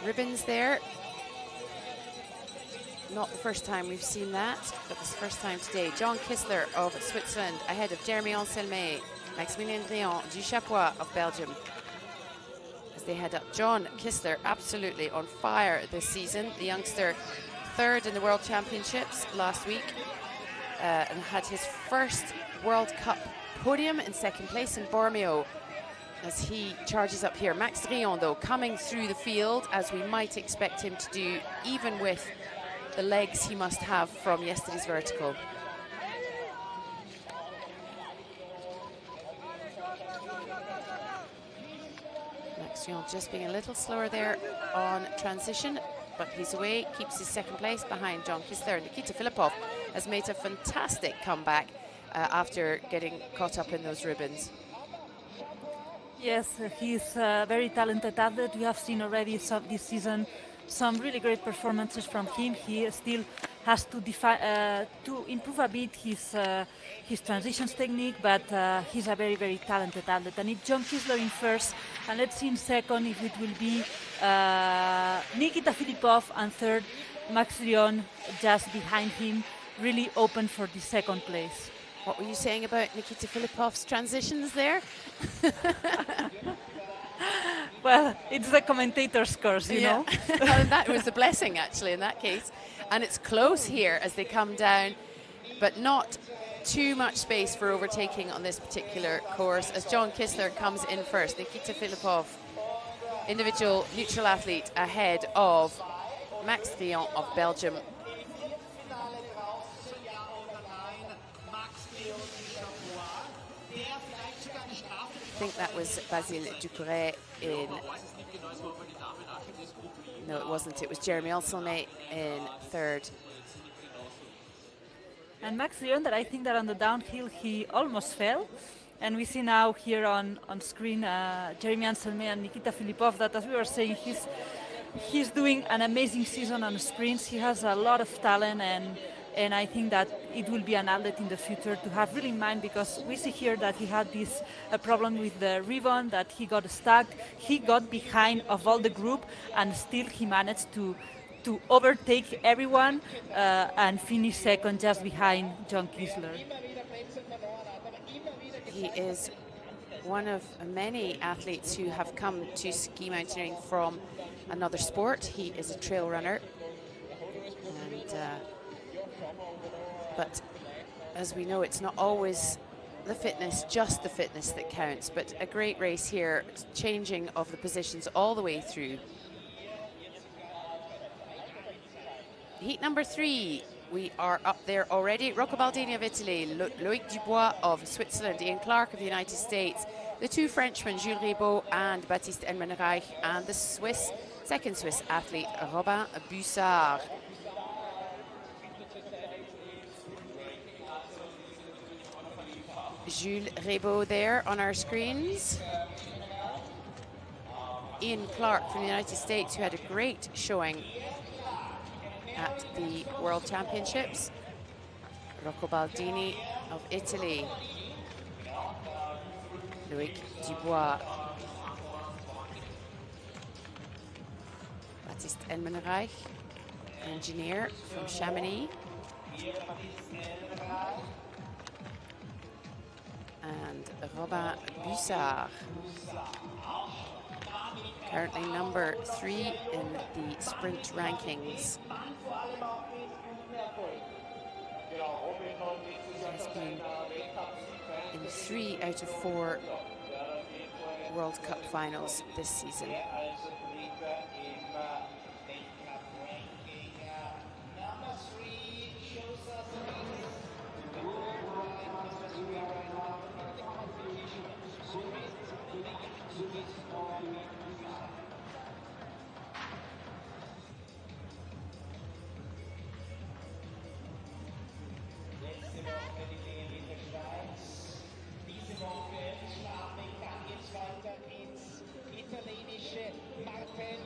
ribbons there. Not the first time we've seen that, but it's the first time today. John Kisler of Switzerland ahead of Jeremy Anselme, Maximilien Drian, Duchapois of Belgium as they head up. John Kisler absolutely on fire this season. The youngster third in the World Championships last week and had his first World Cup podium in second place in Bormio as he charges up here. Max Drian, though, coming through the field as we might expect him to do, even with the legs he must have from yesterday's vertical. Max Drian just being a little slower there on transition, but he's away, keeps his second place behind John Kisler. Nikita Filipov has made a fantastic comeback after getting caught up in those ribbons. Yes, he's a very talented athlete. We have seen already this season some really great performances from him. He still has to improve a bit his transitions technique, but he's a very, very talented athlete. And it's John Kisler in first, and let's see in second if it will be Nikita Filipov, and third Max Drian just behind him, really open for the second place. What were you saying about Nikita Filipov's transitions there? Well, it's the commentator's curse, you know. And that was a blessing, actually, in that case. And it's close here as they come down, but not too much space for overtaking on this particular course as John Kisler comes in first. Nikita Filipov, individual neutral athlete, ahead of Max Drian of Belgium. I think that was Basile Ducouré in... No, it wasn't. It was Jeremy Anselme in third. And Max Drian, that I think that on the downhill he almost fell. And we see now here on screen Jeremy Anselme and Nikita Filipov, that, as we were saying, he's doing an amazing season on sprints. He has a lot of talent, and I think that it will be an outlet in the future to have really in mind, because we see here that he had this problem with the ribbon, that he got stuck. He got behind of all the group, and still he managed to overtake everyone and finish second just behind John Kisler. He is one of many athletes who have come to ski mountaineering from another sport. He is a trail runner, and but as we know, it's not always the fitness, just the fitness that counts. But a great race here, changing of the positions all the way through. Heat number 3, we are up there already. Rocco Baldini of Italy, Loic Dubois of Switzerland, Ian Clark of the United States, the 2 Frenchmen, Jules Ribaud and Baptiste Elmenreich, and the second Swiss athlete, Robin Bussard. Jules Ribaud there on our screens. Ian Clark from the United States, who had a great showing at the World Championships. Rocco Baldini of Italy. Loic Dubois. Baptiste Elmenreich, engineer from Chamonix. And Robin Bussard, currently number 3 in the sprint rankings. Has been in 3 out of 4 World Cup finals this season.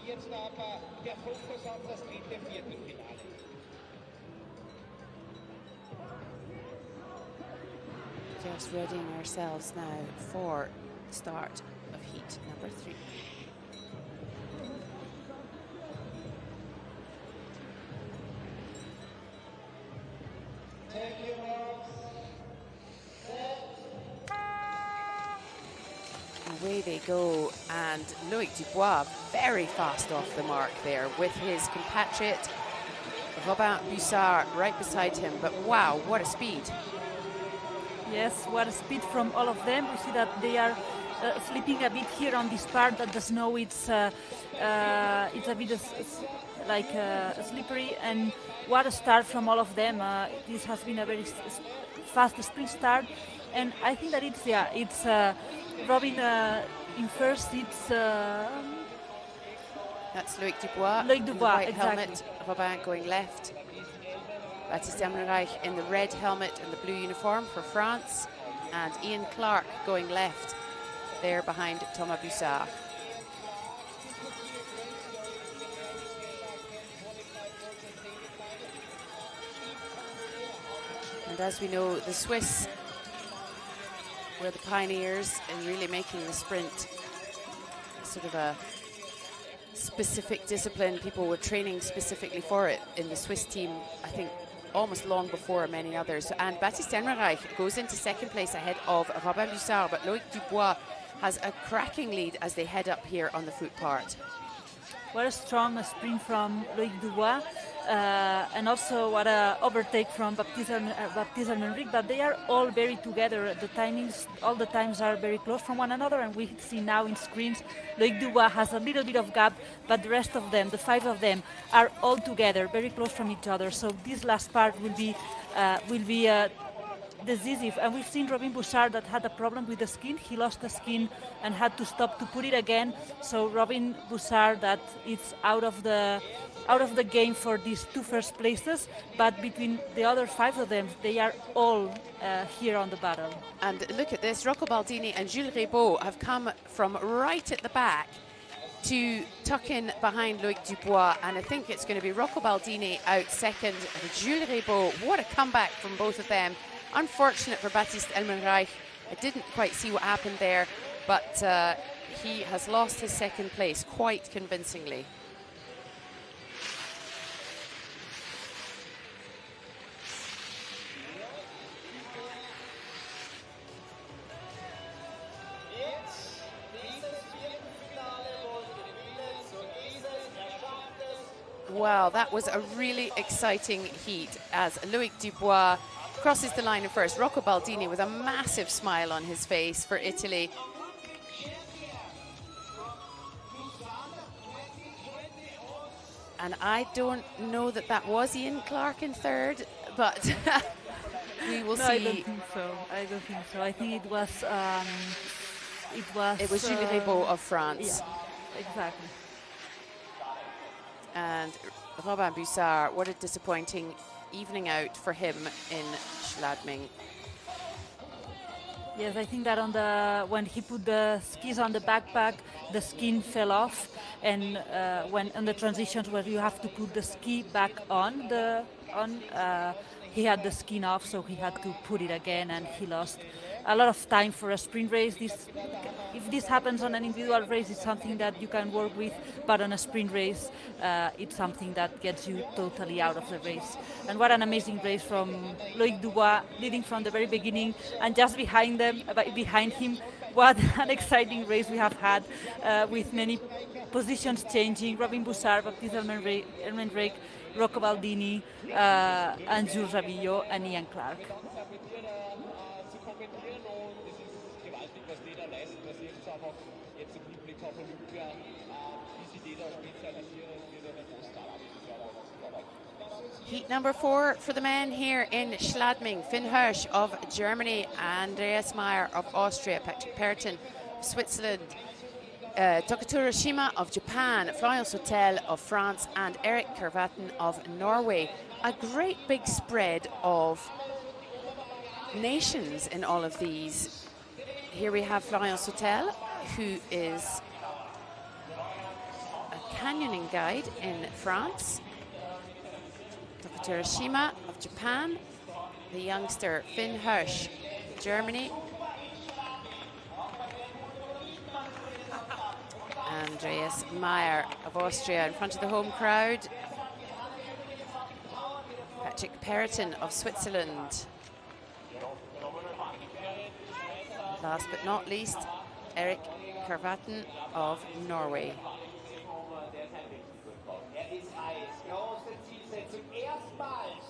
Jetzt aber der Fokus auf das dritte Viertelfinale. Just readying ourselves now for the start of heat number 3. Away they go, and Loic Dubois very fast off the mark there with his compatriot Robin Bussard right beside him, but wow, what a speed. Yes, what a speed from all of them. We see that they are slipping a bit here on this part that the snow it's a bit like slippery, and what a start from all of them. This has been a very fast sprint start, and I think that it's Robin in first. It's that's Loic Dubois. Loic Dubois, white exactly. helmet. Robin going left. Baptiste Elmenreich in the red helmet and the blue uniform for France, and Ian Clark going left there behind Thomas Bussard. And as we know, the Swiss were the pioneers in really making the sprint sort of a specific discipline. People were training specifically for it in the Swiss team, I think, almost long before many others. And Baptiste Elmenreich goes into second place ahead of Robin Bussard, but Loic Dubois has a cracking lead as they head up here on the foot part. What a strong sprint from Loic Dubois, and also what a overtake from Baptiste Elmenreich, but they are all very together. The timings, all the times are very close from one another, and we see now in screens, Loic Dubois has a little bit of gap, but the rest of them, the 5 of them, are all together, very close from each other. So this last part will be decisive. And we've seen Robin Bussard that had a problem with the skin. He lost the skin and had to stop to put it again. So Robin Bussard that is out of the game for these 2 first places. But between the other 5 of them, they are all here on the battle. And look at this, Rocco Baldini and Jules Ribaud have come from right at the back to tuck in behind Loic Dubois, and I think it's going to be Rocco Baldini out second. And Jules Ribaud, what a comeback from both of them. Unfortunate for Baptiste Elmenreich. I didn't quite see what happened there, but he has lost his second place quite convincingly. Wow, that was a really exciting heat as Loic Dubois crosses the line in first. Rocco Baldini with a massive smile on his face for Italy. And I don't know that that was Ian Clark in third, but we will No, see. I don't think so. I don't think so. I think it was. It was Jules Rebaud of France. Yeah, exactly. And Robin Bussard, what a disappointing evening out for him in Schladming. Yes, I think that when he put the skis on the backpack, the skin fell off, and when on the transitions where you have to put the ski back on, he had the skin off, so he had to put it again, and he lost a lot of time for a sprint race. If this happens on an individual race, it's something that you can work with, but on a sprint race, it's something that gets you totally out of the race. And what an amazing race from Loïc Dubois, leading from the very beginning, and just behind him, what an exciting race we have had, with many positions changing. Robin Bussard, Baptiste Elmenrake, Rocco Baldini, and Jules Rabillo, and Ian Clark. Heat number 4 for the men here in Schladming. Finn Hirsch of Germany, Andreas Meyer of Austria, Patrick Perton of Switzerland, Taketsuro Shima of Japan, Florian Sautel of France, and Eric Kervaten of Norway. A great big spread of nations in all of these. Here we have Florian Sautel, who is a canyoning guide in France. Taketsuro Shima of Japan, the youngster Finn Hirsch, Germany, Andreas Meyer of Austria in front of the home crowd, Patrick Perton of Switzerland, last but not least Eric Kervaten of Norway. Erstmals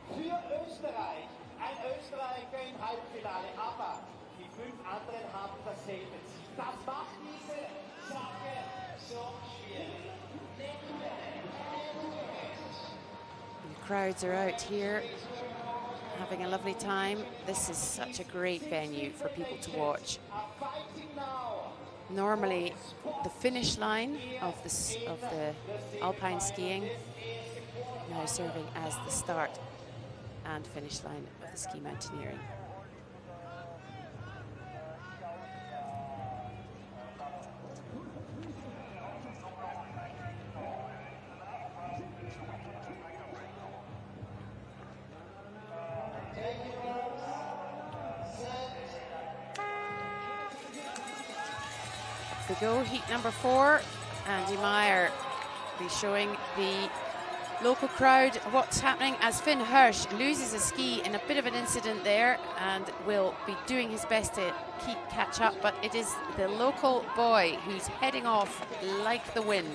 für Österreich, ein Österreicher im Halbfinale, aber die 5 anderen haben dasselbe Ziel. Das macht diese Sache so schwierig. The crowds are out here having a lovely time. This is such a great venue for people to watch. Normally the finish line of the alpine skiing now serving as the start and finish line of the ski mountaineering. Off we go, heat number 4. Andy Meyer will be showing the local crowd what's happening as Finn Hirsch loses a ski in a bit of an incident there and will be doing his best to catch up, but it is the local boy who's heading off like the wind.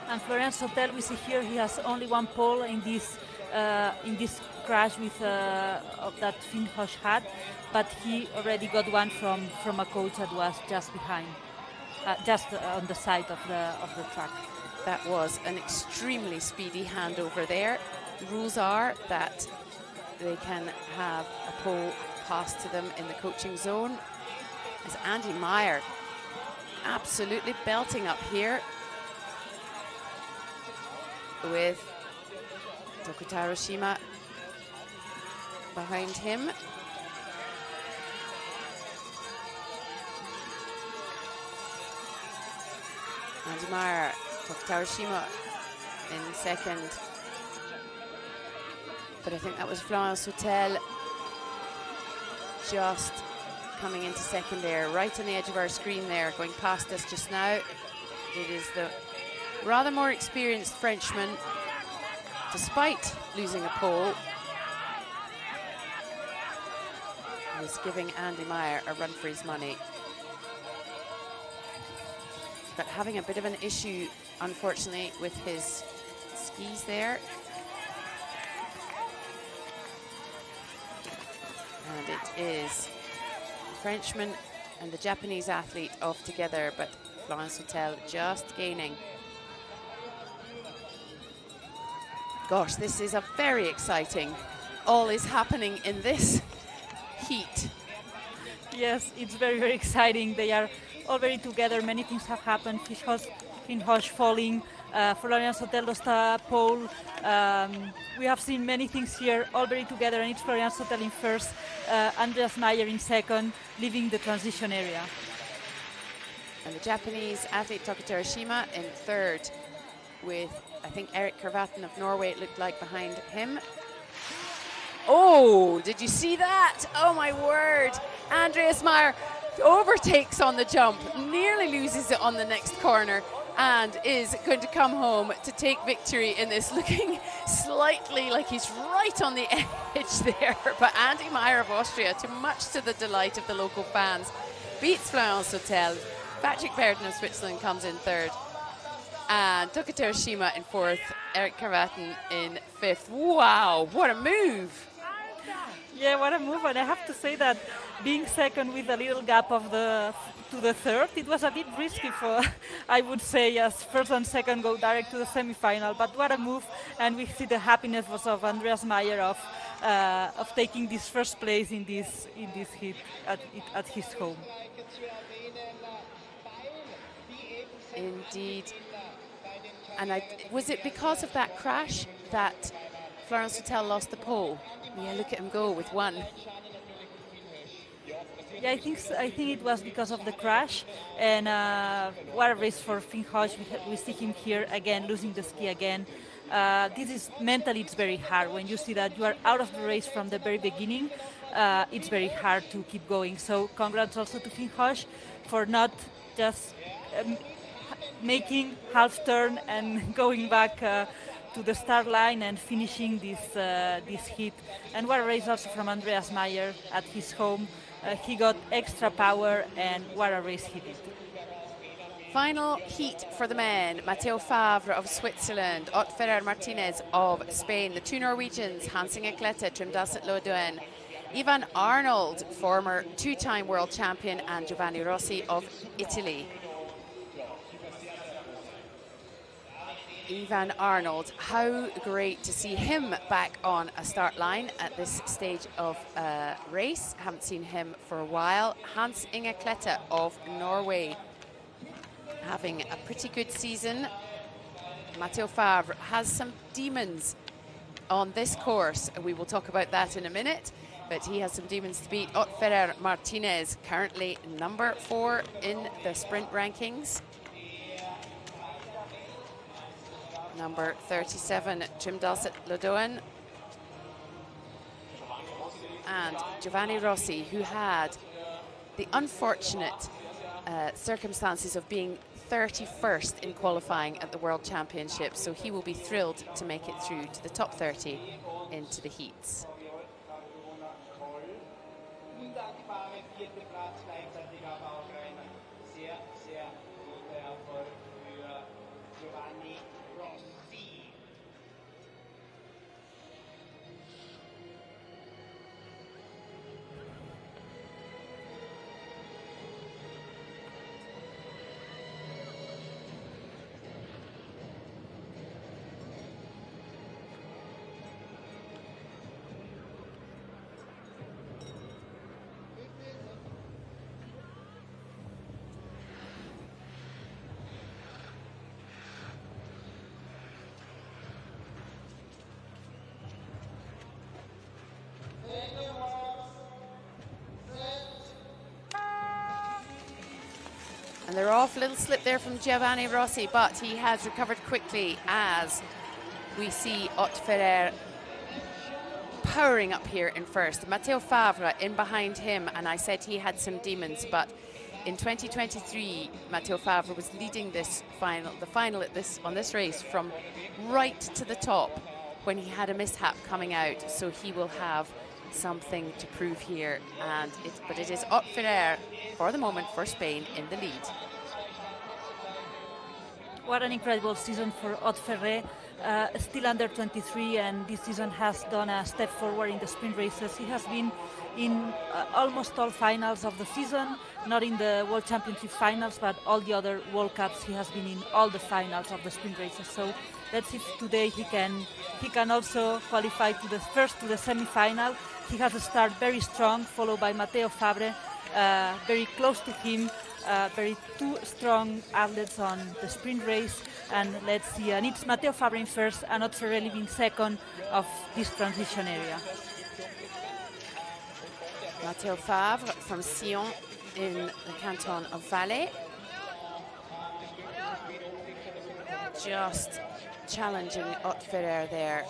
And Florian Sautel, we see here, he has only one pole in this crash with that Finn Hirsch had, but he already got one from a coach that was just behind, just on the side of the track. That was an extremely speedy handover there. The rules are that they can have a pole passed to them in the coaching zone. As Andy Meyer absolutely belting up here with Taketsuro Shima behind him. Andy Meyer, Taketsuro Shima in second. But I think that was Florian Sautel just coming into second there, right on the edge of our screen there, going past us just now. It is the rather more experienced Frenchman, despite losing a pole, who is giving Andy Meyer a run for his money. But having a bit of an issue, unfortunately, with his skis there. And it is the Frenchman and the Japanese athlete off together, but Florian Sautel just gaining. Gosh, this is a very exciting. All is happening in this heat. Yes, it's very, very exciting. They are all very together. Many things have happened. Finn Hosh falling, Florian Sotel lost a pole. We have seen many things here, all very together, and it's Florian Sotel in first, Andreas Meyer in second, leaving the transition area. And the Japanese athlete Takutaro Shima in third, with, I think, Erik Kervaten of Norway, it looked like, behind him. Oh, did you see that? Oh my word. Andreas Meyer overtakes on the jump, nearly loses it on the next corner, and is going to come home to take victory in this, looking slightly like he's right on the edge there. But Andy Meyer of Austria, much to the delight of the local fans, beats Florian Sotel. Patrick Berden of Switzerland comes in third. And Takutaro Shima in fourth, Erik Kervaten in fifth. Wow, what a move! Yeah, what a move. And I have to say that being second with a little gap of to the third, it was a bit risky for, I would say, as first and second go direct to the semi-final. But what a move. And we see the happiness of Andreas Meyer of taking this first place in this heat at his home. Indeed. And was it because of that crash that Florian Sotel lost the pole? Yeah, look at him go with one. Yeah, I think it was because of the crash. And what a race for Finn Hosh. We see him here again, losing the ski again. This is mentally, it's very hard. When you see that you are out of the race from the very beginning, it's very hard to keep going. So congrats also to Finn Hosh for not just making half turn and going back to the start line and finishing this heat. And what a race also from Andreas Meyer at his home. He got extra power, and what a race he did. Final heat for the men. Matteo Favre of Switzerland, Ott Ferrer Martinez of Spain, the two Norwegians, Hans Inge Klette, Trimdalset Loduen, Ivan Arnold, former two-time world champion, and Giovanni Rossi of Italy. Ivan Arnold, how great to see him back on a start line at this stage of race. Haven't seen him for a while. Hans Inge Klette of Norway, having a pretty good season. Matteo Favre has some demons on this course. We will talk about that in a minute, but he has some demons to beat. Ott Ferrer Martinez, currently number 4 in the sprint rankings. Number 37, Trimdalset Loduen. And Giovanni Rossi, who had the unfortunate circumstances of being 31st in qualifying at the World Championships, so he will be thrilled to make it through to the top 30 into the heats. And they're off, little slip there from Giovanni Rossi, but he has recovered quickly as we see Ott Ferrer powering up here in first. Matteo Favre in behind him, and I said he had some demons, but in 2023, Matteo Favre was leading this final, on this race from right to the top when he had a mishap coming out, so he will have something to prove here, but it is Ott Ferrer for the moment for Spain in the lead. What an incredible season for Ott Ferrer. still under 23, and this season has done a step forward in the sprint races. He has been in almost all finals of the season, not in the World Championship finals, but all the other World Cups. He has been in all the finals of the sprint races. So let's see if today he can also qualify to the semi-final. He has a start very strong, followed by Matteo Fabre, very close to him. Very two strong athletes on the sprint race, and let's see, and it's Matteo Fabre in first and Otferre leaving second of this transition area. Matteo Fabre from Sion in the canton of Valais. Just challenging Otferre there.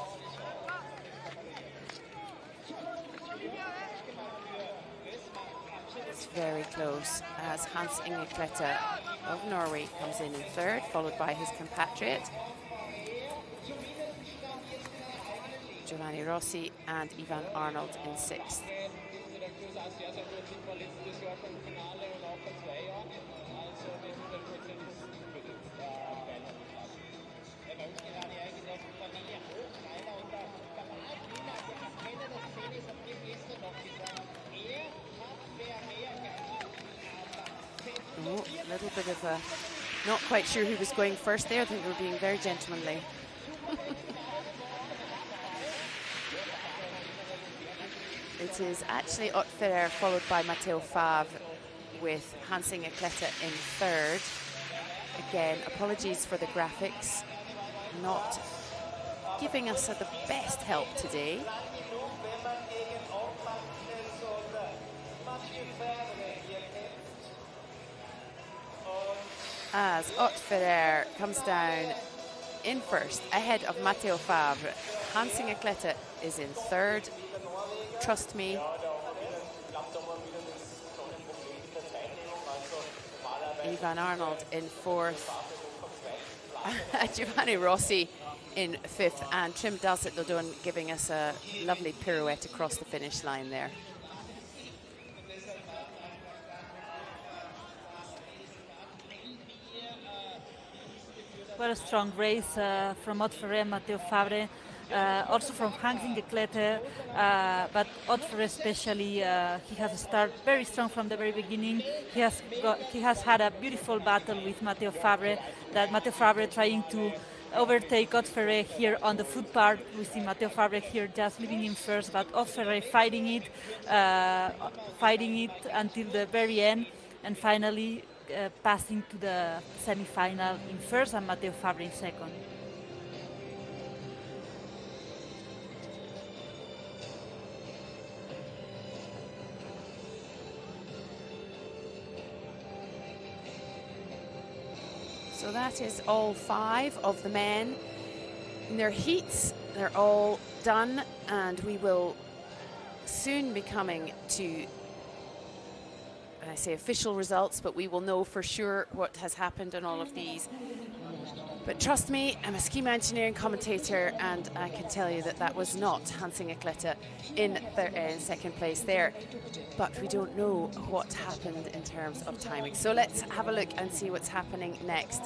Very close as Hans Inge Klette of Norway comes in third, followed by his compatriot Giovanni Rossi and Ivan Arnold in sixth. A little bit of a, not quite sure who was going first there. I think they were being very gentlemanly. It is actually Otferre followed by Matteo Fabre with Hans Inge Klette in third. Again, apologies for the graphics, not giving us the best help today. As Otferre comes down in first, ahead of Matteo Fabre. Hans Inge Klette is in third. Trust me. Ivan Arnold in fourth. Giovanni Rossi in fifth. And Trim Dalsett-Lodon giving us a lovely pirouette across the finish line there. What a strong race from Otferre and Matteo Fabre, also from Hans Inge Klette, but Otferre especially, he has started very strong from the very beginning. He has had a beautiful battle with Matteo Fabre, that Matteo Fabre trying to overtake Otferre here on the foot part. We see Matteo Fabre here just leaving in first, but Otferre fighting it until the very end, and finally passing to the semi-final in first and Matteo Fabre in second. So that is all 5 of the men in their heats. They're all done, and we will soon be coming to, I say official results, but we will know for sure what has happened in all of these. But trust me, I'm a ski mountaineering commentator, and I can tell you that that was not Hans Inge Klette in second place there. But we don't know what happened in terms of timing. So let's have a look and see what's happening next.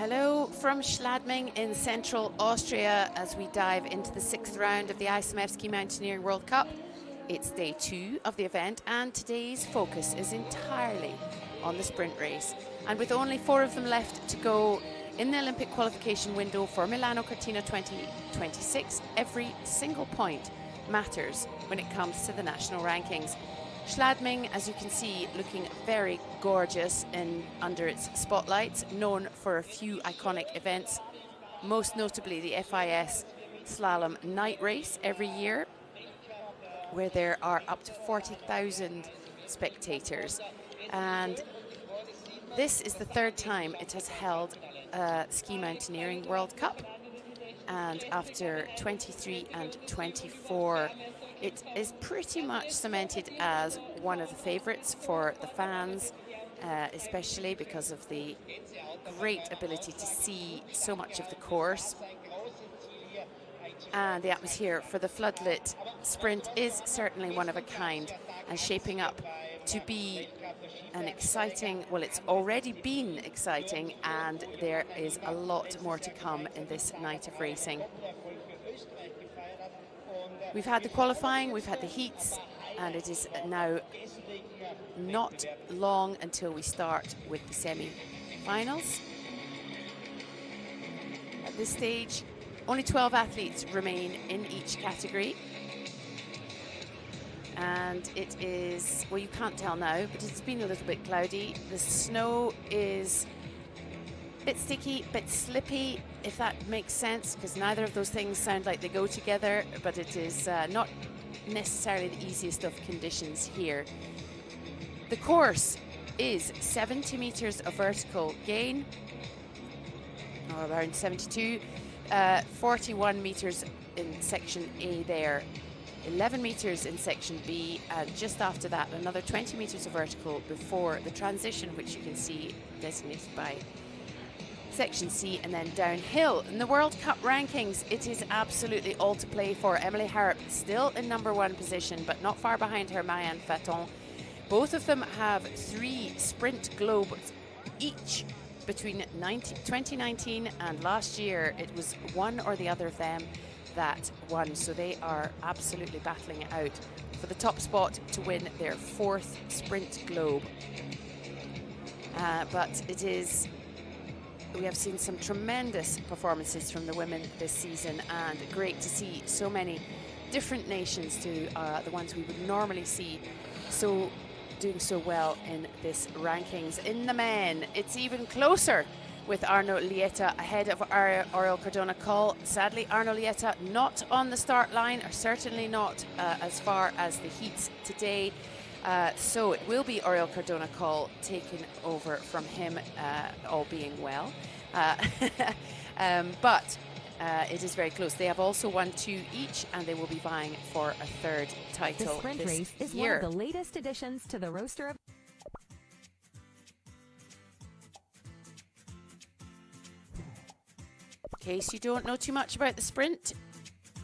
Hello from Schladming in central Austria as we dive into the 6th round of the ISMF Ski Mountaineering World Cup. It's day 2 of the event and today's focus is entirely on the sprint race. And with only 4 of them left to go in the Olympic qualification window for Milano Cortina 2026, every single point matters when it comes to the national rankings. Schladming, as you can see, looking very gorgeous under its spotlights, known for a few iconic events, most notably the FIS Slalom Night Race every year, where there are up to 40,000 spectators. And this is the 3rd time it has held a Ski Mountaineering World Cup. And after 23 and 24, it is pretty much cemented as one of the favorites for the fans, especially because of the great ability to see so much of the course. And the atmosphere for the floodlit sprint is certainly one of a kind and shaping up to be an exciting, well, it's already been exciting, and there is a lot more to come in this night of racing. We've had the qualifying, we've had the heats, and it is now not long until we start with the semi-finals. At this stage, only 12 athletes remain in each category. And it is, well, you can't tell now, but it's been a little bit cloudy. The snow is a bit sticky, a bit slippy, if that makes sense, because neither of those things sound like they go together, but it is not necessarily the easiest of conditions here. The course is 70 meters of vertical gain, or around 72, 41 meters in section A there, 11 meters in section B, and just after that another 20 meters of vertical before the transition, which you can see designated by section C, and then downhill. In the World Cup rankings, it is absolutely all to play for. Emily Harrop still in #1 position, but not far behind her Marianne Faton. Both of them have 3 sprint globes each between 2019 and last year. It was one or the other of them that won, so they are absolutely battling it out for the top spot to win their 4th sprint globe. But it is, we have seen some tremendous performances from the women this season, and great to see so many different nations to the ones we would normally see doing so well in this rankings. In the men, it's even closer with Arno Lieta ahead of Oriol Cardona Coll. Sadly, Arno Lieta not on the start line, or certainly not as far as the heats today. So it will be Oriol Cardona Coll taking over from him, all being well. But it is very close. They have also won 2 each, and they will be vying for a 3rd title the sprint this race is year. one of the latest additions to the roster of In case you don't know too much about the sprint,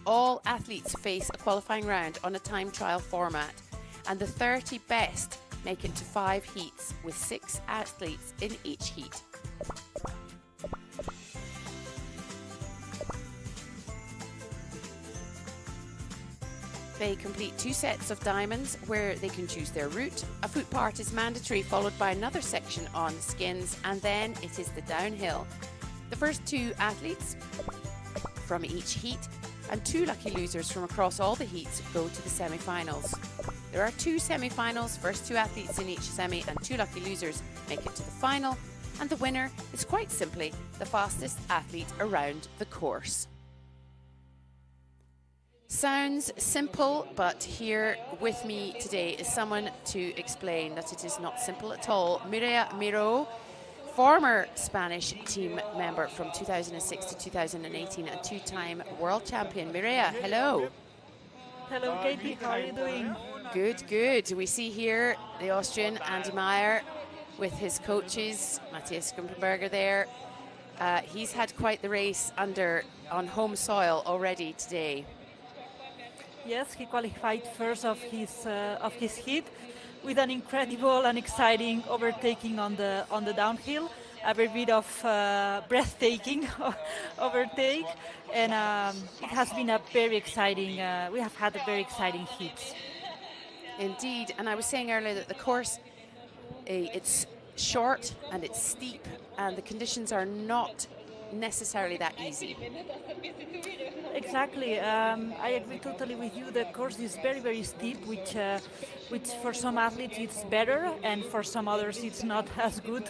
all athletes face a qualifying round on a time trial format, and the 30 best make it to 5 heats with 6 athletes in each heat. They complete 2 sets of diamonds where they can choose their route. A foot part is mandatory, followed by another section on skins, and then it is the downhill. The first 2 athletes from each heat and 2 lucky losers from across all the heats go to the semi-finals. There are 2 semi-finals, first 2 athletes in each semi and 2 lucky losers make it to the final, and the winner is quite simply the fastest athlete around the course. Sounds simple, but here with me today is someone to explain that it is not simple at all. Mireia Miró, former Spanish team member from 2006 to 2018 and 2-time world champion. Mireia, hello. Hello, Katie. How are you doing? Good, good. We see here the Austrian Andy Meyer with his coaches, Matthias Gumpenberger there. He's had quite the race on home soil already today. Yes, he qualified first of his heat with an incredible and exciting overtaking on the downhill. a very bit of breathtaking overtake, and it has been a very exciting. We have had a very exciting heats. Indeed, and I was saying earlier that the course, it's short and it's steep, and the conditions are not necessarily that easy. Exactly. I agree totally with you. The course is very, very steep, which for some athletes it's better, and for some others it's not as good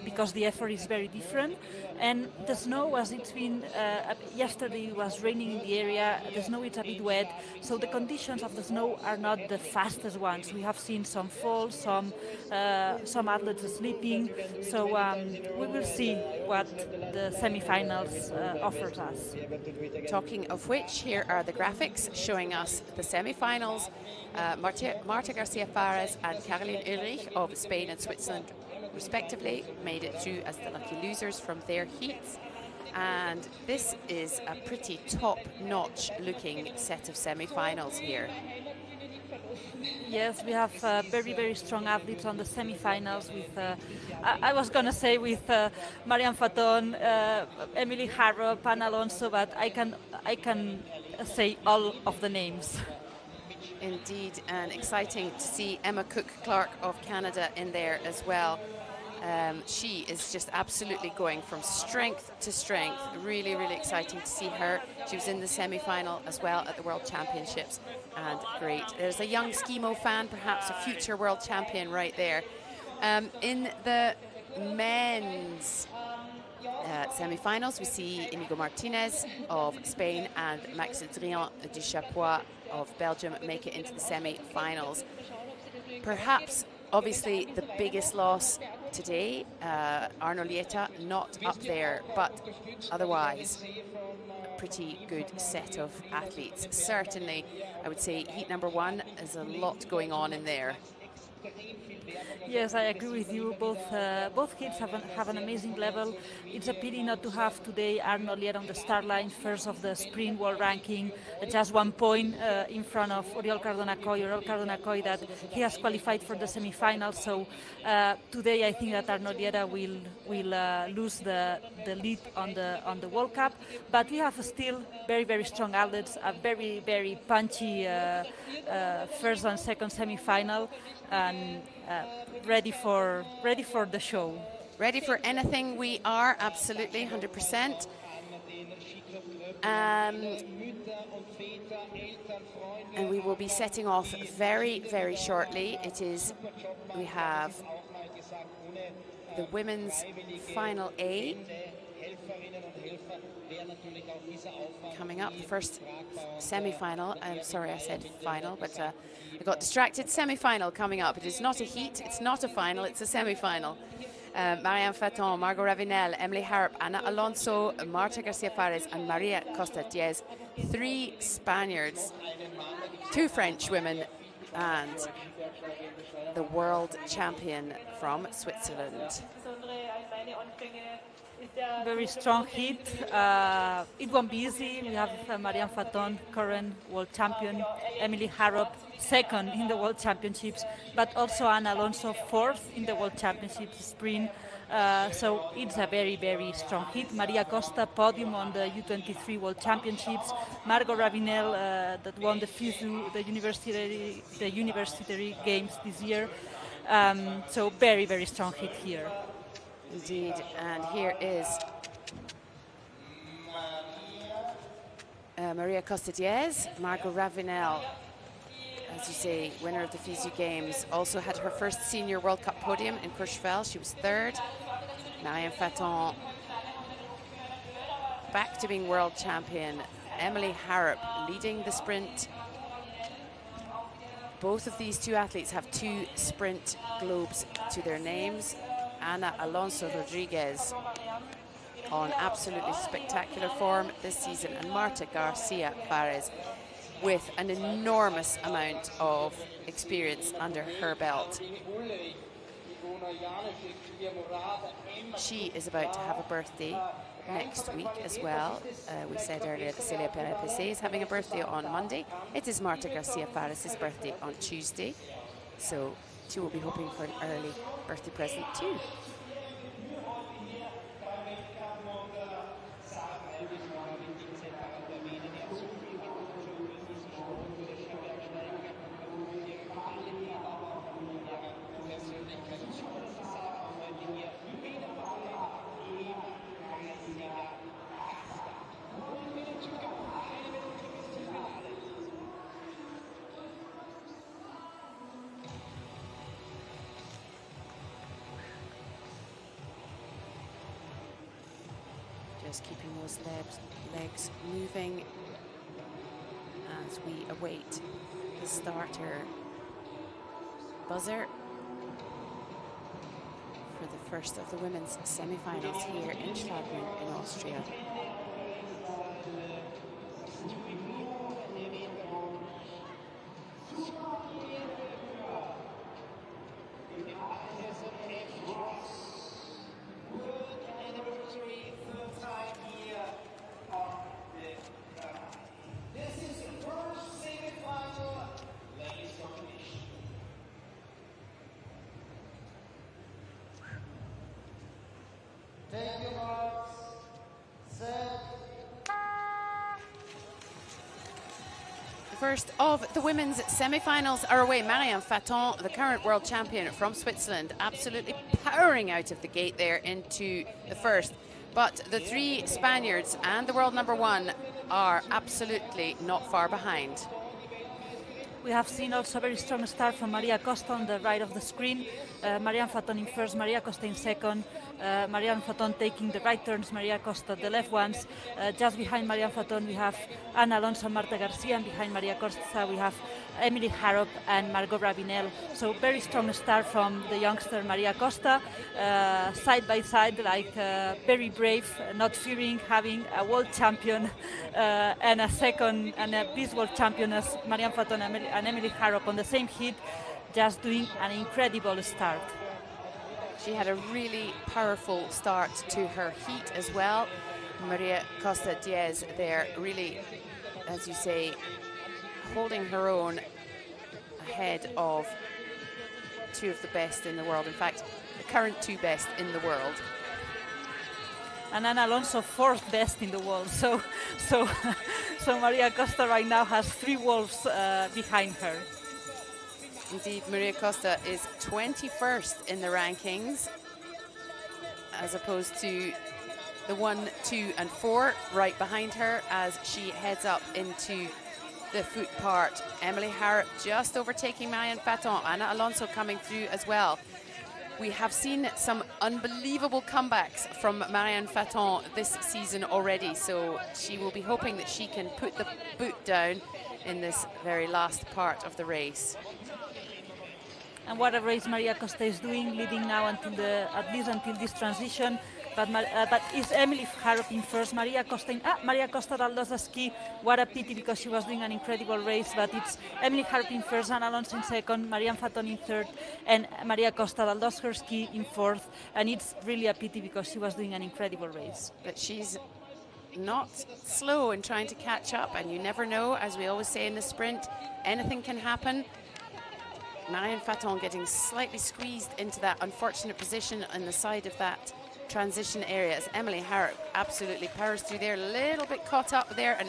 because the effort is very different. And the snow, as it's been yesterday, it was raining in the area. The snow is a bit wet, so the conditions of the snow are not the fastest ones. We have seen some falls, some athletes sleeping. So we will see what the semifinals offers us. Talking of which, here are the graphics showing us the semi-finals. Marta Garcia Fares and Caroline Ulrich of Spain and Switzerland, respectively, made it through as the lucky losers from their heats. And this is a pretty top-notch looking set of semi-finals here. Yes, we have very, very strong athletes on the semifinals with, I was going to say with Marianne Faton, Emily Harrop, Anna Alonso, but I can say all of the names. Indeed, and exciting to see Emma Cook-Clark of Canada in there as well. She is just absolutely going from strength to strength. Really, really exciting to see her. She was in the semi-final as well at the World Championships, and great. There's a young SkiMo fan, perhaps a future world champion right there. In the men's semi-finals, we see Inigo Martinez of Spain and Max-Adrien Duchapois of Belgium make it into the semi-finals. Perhaps, obviously, the biggest loss today, Arno Lieta, not up there, but otherwise a pretty good set of athletes. Certainly, I would say heat number one, there's a lot going on in there. Yes, I agree with you. Both kids have an amazing level. It's a pity not to have today Arno Lieta on the start line, first of the sprint world ranking, just 1 point in front of Oriol Cardona-Coy, that he has qualified for the semifinals. So today I think that Arno Lieta will lose the lead on the World Cup. But we have still very, very strong athletes, a very, very punchy first and second semifinal, and ready for the show. Ready for anything we are, absolutely, 100%. And we will be setting off very, very shortly. We have the women's final A coming up, the first semi-final. I'm sorry I said final, but I got distracted. Semi-final coming up. It is not a heat, it's not a final, it's a semi-final. Marianne Faton, Margot Ravinel, Emily Harrop, Anna Alonso, Marta Garcia Fares and Maria Costa-Diez. 3 Spaniards, 2 French women, and the world champion from Switzerland. Very strong heat. It won't be easy. We have Marianne Faton, current world champion, Emily Harrop, second in the World Championships, but also Anna Alonso, 4th in the World Championships sprint. So it's a very, very strong hit. Maria Costa, podium on the U23 World Championships. Margot Ravinel, that won the FISU, the university games this year. So very, very strong hit here. Indeed, and here is Maria Costa-Diez, Margot Ravinel, as you say, winner of the FISU Games, also had her first senior World Cup podium in Courchevel. She was 3rd. Marianne Faton, back to being world champion. Emily Harrop leading the sprint. Both of these 2 athletes have 2 sprint globes to their names. Ana Alonso Rodriguez on absolutely spectacular form this season, and Marta Garcia Fares with an enormous amount of experience under her belt. She is about to have a birthday next week as well. We said earlier that Celia Perepese is having a birthday on Monday. It is Marta Garcia Fares' birthday on Tuesday, so she will be hoping for an early birthday present too. Just keeping those legs moving as we await the starter buzzer for the first of the women's semi-finals here in Schladming in Austria. First of the women's semi-finals are away. Marianne Faton, the current world champion from Switzerland, absolutely powering out of the gate there into the first. But the three Spaniards and the world number one are absolutely not far behind. We have seen also a very strong start from Maria Costa on the right of the screen. Marianne Faton in first, Maria Costa in second. Marianne Faton taking the right turns, Maria Costa the left ones. Just behind Marianne Faton we have Ana Alonso and Marta Garcia, and behind Maria Costa we have Emily Harrop and Margot Ravinel. So very strong start from the youngster Maria Costa, side by side, like very brave, not fearing having a world champion and a second and a Swiss world champion as Marianne Faton and Emily Harrop on the same heat, just doing an incredible start. She had a really powerful start to her heat as well. Maria Costa Diaz there really, as you say, holding her own ahead of two of the best in the world. In fact, the current two best in the world. And Ana Alonso fourth best in the world. So Maria Costa right now has three wolves behind her. Indeed, Maria Costa is 21st in the rankings, as opposed to the 1, 2, and 4 right behind her as she heads up into the foot part. Emily Harrop just overtaking Marianne Faton. Ana Alonso coming through as well. We have seen some unbelievable comebacks from Marianne Faton this season already, so she will be hoping that she can put the boot down in this very last part of the race. And what a race Maria Costa is doing, leading now until at least until this transition. But is Emily Harrop in first, Maria Costa in, Maria Costa that lost the ski. What a pity, because she was doing an incredible race. But it's Emily Harrop in first, Ana Alonso in second, Marianne Faton in third, and Maria Costa that lost her ski in fourth. And it's really a pity because she was doing an incredible race. But she's not slow in trying to catch up, and you never know, as we always say in the sprint, anything can happen. Marianne Faton getting slightly squeezed into that unfortunate position on the side of that transition area as Emily Harrop absolutely powers through there, a little bit caught up there, and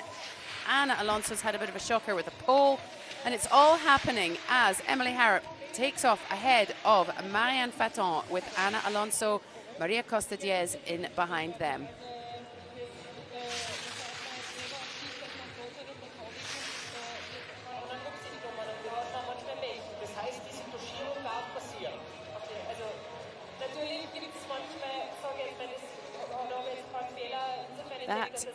Ana Alonso's had a bit of a shocker with a pole, and it's all happening as Emily Harrop takes off ahead of Marianne Faton with Ana Alonso, Maria Costa Diaz in behind them. That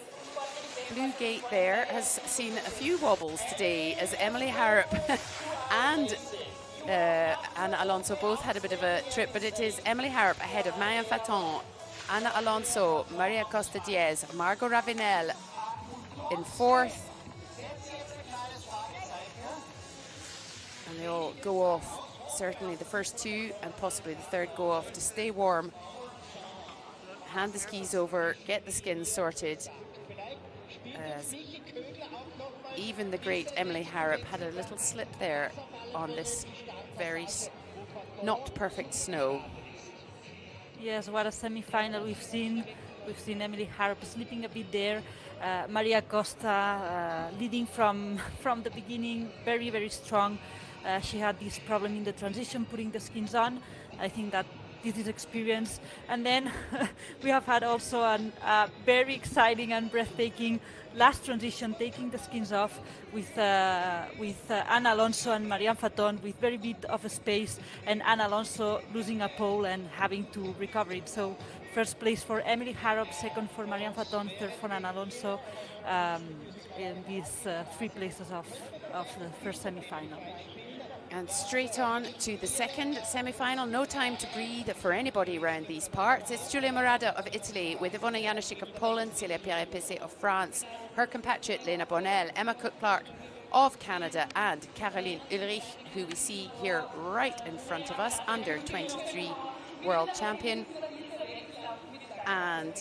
blue gate there has seen a few wobbles today as Emily Harrop and Ana Alonso both had a bit of a trip, but it is Emily Harrop ahead of Marianne Faton, Ana Alonso, Maria Costa Diaz, Margot Ravinel in fourth. And they all go off, certainly the first two and possibly the third go off to stay warm. Hand the skis over, get the skins sorted. Even the great Emily Harrop had a little slip there on this very not perfect snow. Yes, what a semi-final we've seen. We've seen Emily Harrop slipping a bit there. Maria Costa leading from the beginning, very, very strong. She had this problem in the transition, putting the skins on. I think that this is experience. And then we have had also a very exciting and breathtaking last transition, taking the skins off with Ana Alonso and Marianne Faton with very bit of a space, and Ana Alonso losing a pole and having to recover it. So First place for Emily Harrop, second for Marianne Faton, third for Ana Alonso, in these 3 places of the first semi-final. And straight on to the second semi-final. No time to breathe for anybody around these parts. It's Giulia Morada of Italy with Ivona Janusik of Poland, Celia Pierre-Epissé of France, her compatriot Lena Bonnell, Emma Cook-Clark of Canada, and Caroline Ulrich, who we see here right in front of us, under 23 world champion. And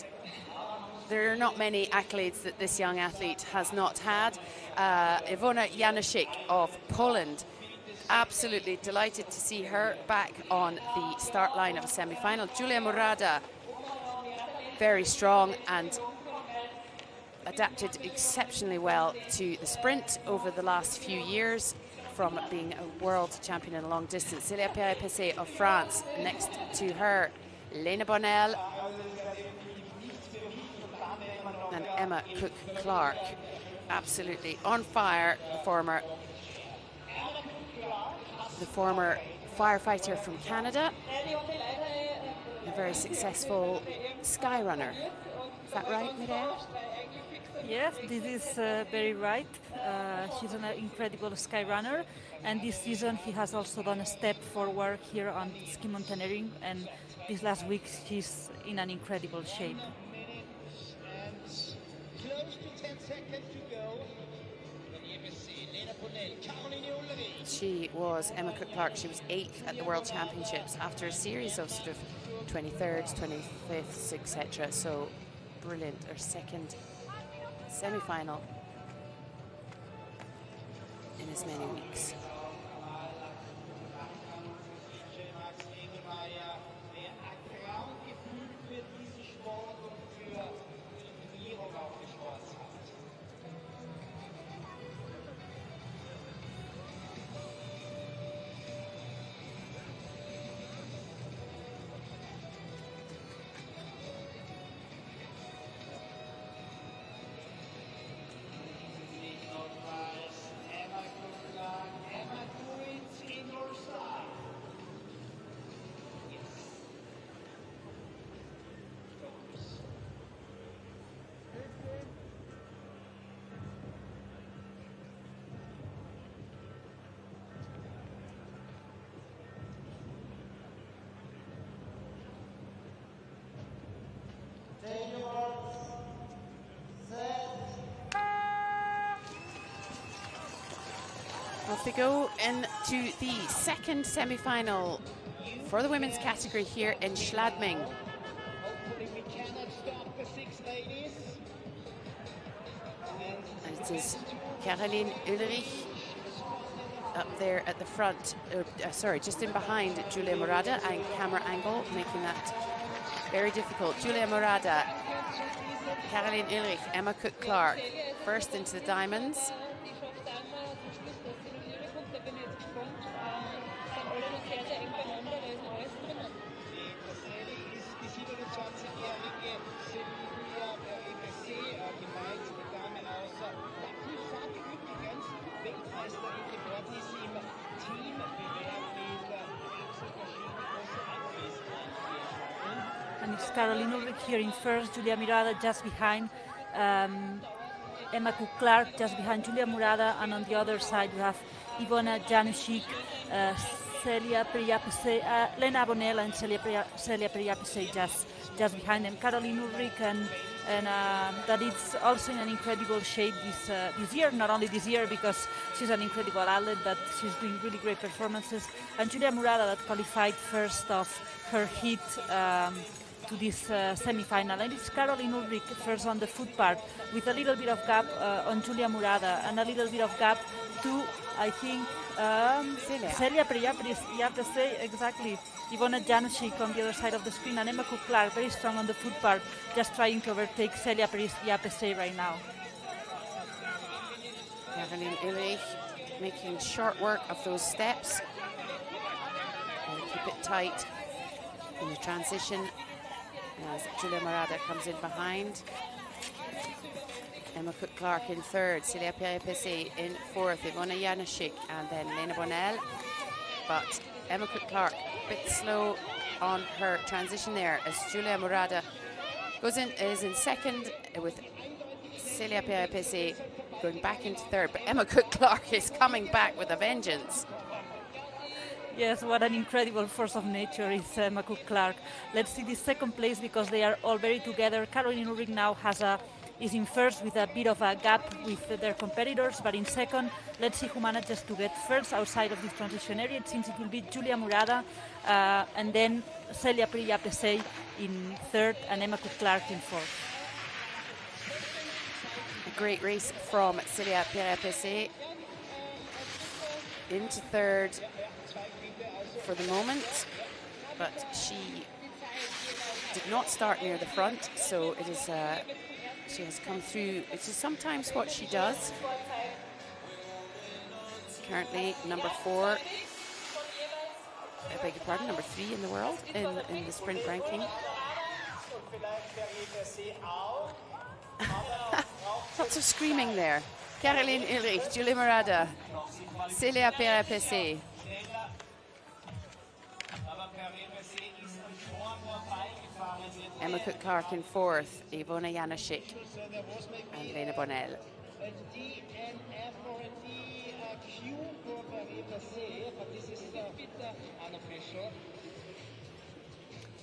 there are not many accolades that this young athlete has not had. Ivona Janusik of Poland, absolutely delighted to see her back on the start line of a semi-final. Giulia Morada, very strong and adapted exceptionally well to the sprint over the last few years from being a world champion in a long distance. Celia Pierre-Epissé of France, next to her, Lena Bonnell and Emma Cook-Clark, absolutely on fire. The former firefighter from Canada, a very successful sky runner. Is that right, Mireille? Yes, this is very right. She's an incredible sky runner, and this season he has also done a step forward here on ski mountaineering, and this last week she's in an incredible shape. Close to 10 seconds to go. She was, Emma Cook-Clark, she was 8th at the World Championships after a series of sort of 23rds, 25ths, etc. So brilliant, her second semi-final in as many weeks. Off they go into the second semi-final for the women's category here in Schladming. Hopefully we cannot stop the 6 ladies. And it is Caroline Ulrich up there at the front, sorry, just in behind Giulia Morada, and camera angle making that very difficult. Giulia Morada, Caroline Ulrich, Emma Cook-Clark, first into the diamonds. And it's Caroline Ulrich here in first, Giulia Morada just behind, Emma Cook-Clark just behind Giulia Morada, and on the other side we have Ivona Janusik, Celia Pierre-Epissé, Lena Bonnell and Celia Pierre-Epissé just behind them. Caroline Ulrich and that is also in an incredible shape this year, not only this year because she's an incredible athlete, but she's doing really great performances. And Giulia Morada that qualified first of her heat to this semi-final. And it's Caroline Ulrich first on the foot part with a little bit of gap on Giulia Morada and a little bit of gap to, I think, Celia Pierre-Epissé, exactly. Ivona Janusik on the other side of the screen, and Emma Cook-Clark very strong on the foot part, just trying to overtake Celia Pierre-Epissé right now. Caroline Ulrich making short work of those steps. And keep it tight in the transition as Giulia Morada comes in behind. Emma Cook-Clark in third, Celia Pierre-Epissé in fourth, Ivona Janusik, and then Lena Bonnell. But Emma Cook-Clark a bit slow on her transition there as Julia Murada is in second with Celia Perepese going back into third. But Emma Cook-Clark is coming back with a vengeance. Yes, what an incredible force of nature is Emma Cook-Clark. Let's see the second place because they are all very together. Caroline Ulrich now is in first with a bit of a gap with their competitors, but in second, let's see who manages to get first outside of this transition area. It seems it will be Julia Murada, and then Celia Perepese in third, and Emma Cook-Clark in fourth. A great race from Celia Perepese into third for the moment, but she did not start near the front, so it is she has come through. It is sometimes what she does. Currently number 4, I beg your pardon, number 3 in the world in the sprint ranking. Lots of screaming there. Caroline Ulrich, Julia Murada, Celia Perepese. Emma Cook-Clark in fourth, Ivona Janaszek and Lena Bonnell.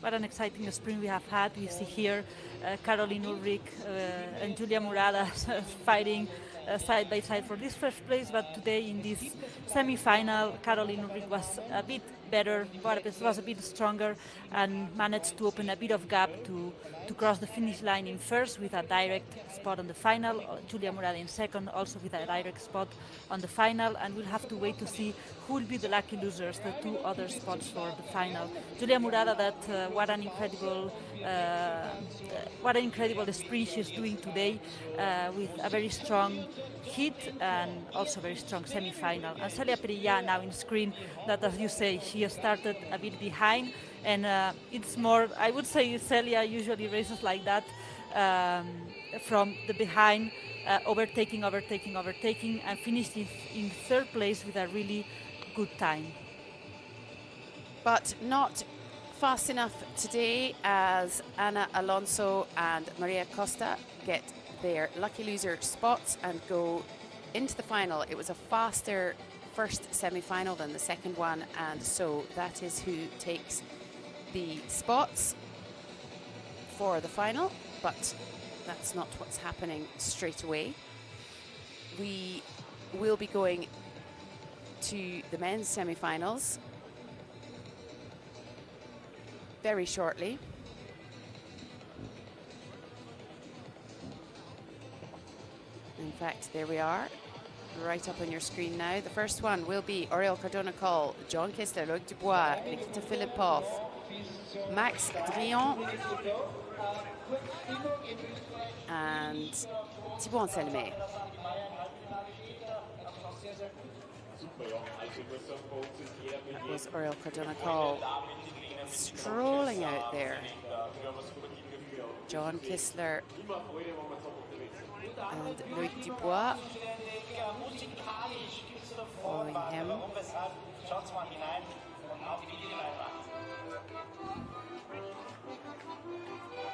What an exciting sprint we have had. We see here Caroline Ulrich and Julia Murada fighting side by side for this first place, but today in this semi-final, Caroline Ulrich was a bit better, Budapest was a bit stronger and managed to open a bit of gap to cross the finish line in first with a direct spot on the final. Julia Murada in second, also with a direct spot on the final, and we'll have to wait to see who will be the lucky losers, the 2 other spots for the final. Julia Murada, what an incredible sprint she's doing today with a very strong hit and also very strong semi-final. And Celia Perepese now in screen, that as you say, she started a bit behind, and it's more, I would say Celia usually races like that, from the behind, overtaking, and finished in third place with a really good time. But not fast enough today as Ana Alonso and Maria Costa get their lucky loser spots and go into the final. It was a faster first semi-final than the second one, and so that is who takes the spots for the final, but that's not what's happening straight away. We will be going to the men's semi-finals very shortly. In fact, there we are, right up on your screen now. The first one will be Oriol Cardona-Coll, John Kistler, Loic Dubois, Nikita Filipov, Max Drian, and Thibaut Anselme. That was Oriol Cardona-Coll strolling out there. John Kistler and Loic Dubois following him.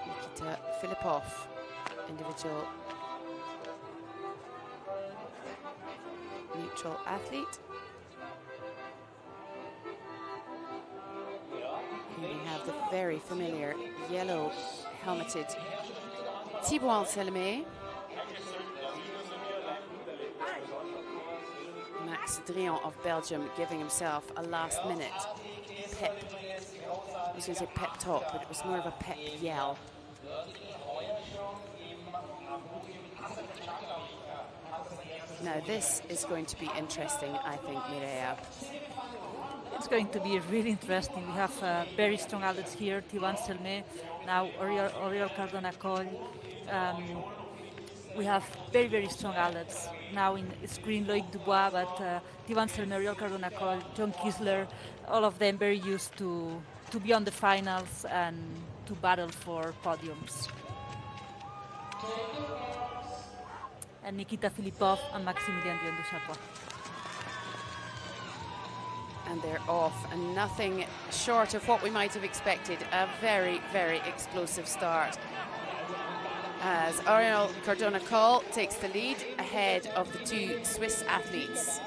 Nikita Filipov, individual neutral athlete. Here we have the very familiar yellow helmeted Thibaut Anselme. Max Drian of Belgium giving himself a last-minute pep. I was going to say pep talk, but it was more of a pep yell. Now this is going to be interesting, I think, Mireia. It's going to be really interesting. We have very strong athletes here. Thibaut Anselme, now Oriol Cardona-Coll. We have very, very strong athletes. Now in screen, Loic Dubois, but Thibaut Anselme, Oriol Cardona-Coll, John Kistler, all of them very used to be on the finals and to battle for podiums. And Nikita Filipov and Maximilian Duchapois. And they're off, and nothing short of what we might have expected. A very, very explosive start, as Ariel Cardona-Coll takes the lead ahead of the two Swiss athletes.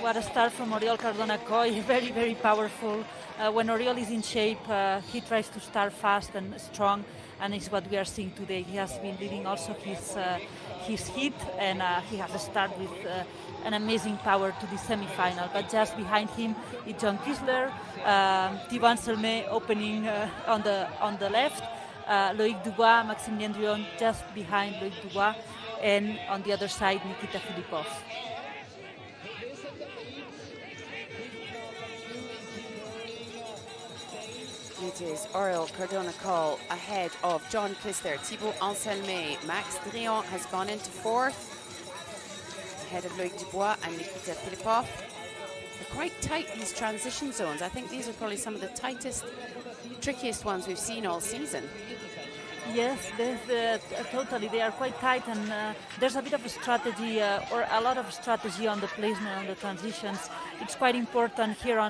What a start from Oriol Cardona-Coll, very, very powerful. When Oriol is in shape, he tries to start fast and strong, and it's what we are seeing today. He has been leading also his heat, and he has a start with an amazing power to the semifinal. But just behind him is John Kissler, Thibaut Selmet opening on the left, Loïc Dubois, Maximilien Drion just behind Loïc Dubois, and on the other side Nikita Filipov. It is Oriol Cardona-Coll ahead of John Kissler, Thibaut Anselmet. Max Drion has gone into fourth, ahead of Loïc Dubois and Nikita Filipov. They're quite tight, these transition zones. I think these are probably some of the tightest, trickiest ones we've seen all season. Yes, totally. They are quite tight, and there's a bit of a strategy, or a lot of strategy on the placement, on the transitions. It's quite important here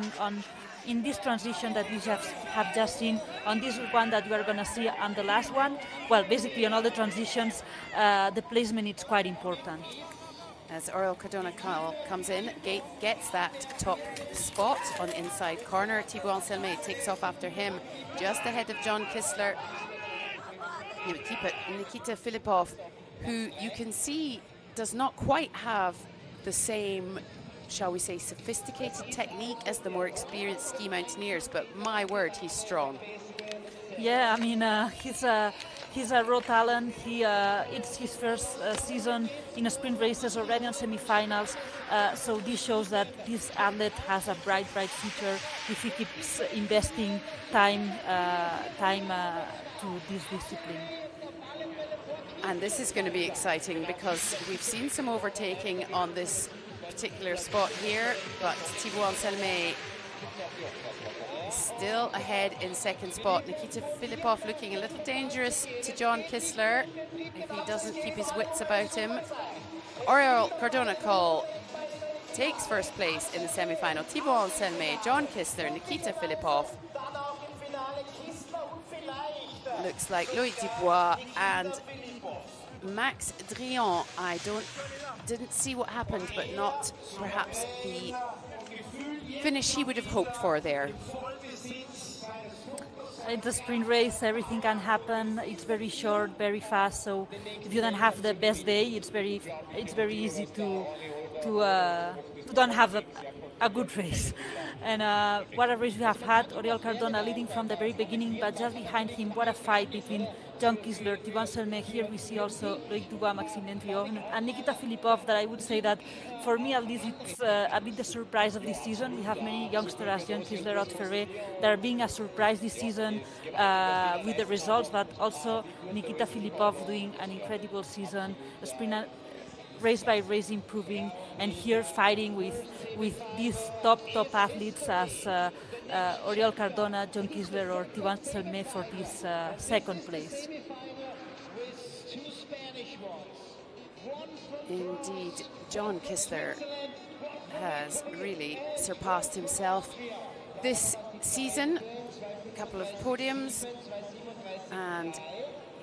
in this transition that we have just seen, on this one that we are going to see on the last one. Well, basically on all the transitions, the placement is quite important. As Oriol Cardona-Coll comes in, gets that top spot on the inside corner. Thibaut Anselmet takes off after him, just ahead of John Kissler. He would keep it. Nikita Filipov, who you can see does not quite have the same, shall we say, sophisticated technique as the more experienced ski mountaineers, but my word, he's strong. Yeah, I mean, he's a raw talent. It's his first season in a sprint races, already on semifinals. So this shows that this athlete has a bright future if he keeps investing time to this discipline. And this is going to be exciting because we've seen some overtaking on this particular spot here, but Thibaut Anselmet is still ahead in second spot. Nikita Filipov looking a little dangerous to John Kissler if he doesn't keep his wits about him. Oriol Cardona-Coll takes first place in the semi-final. Thibaut Anselmet, John Kissler, Nikita Filipov. Looks like Loïc Dubois and Max Drion. I didn't see what happened, but not perhaps the finish he would have hoped for there. It's a sprint race, everything can happen. It's very short, very fast. So if you don't have the best day, it's very easy to don't have a good race. And what a race we have had. Oriol Cardona leading from the very beginning, but just behind him, what a fight between John Kissler, Thibaut Anselmet. Here we see also Loïc Dubois, Maximilien Drion, and Nikita Filipov, that I would say that for me at least it's a bit the surprise of this season. We have many youngsters as John Kissler, Haute Ferret, that are being a surprise this season with the results, but also Nikita Filipov doing an incredible season, a sprint race by race improving, and here fighting with these top athletes as Oriol Cardona, John Kissler, or Thibaut Anselmet for this second place. Indeed, John Kissler has really surpassed himself this season. A couple of podiums, and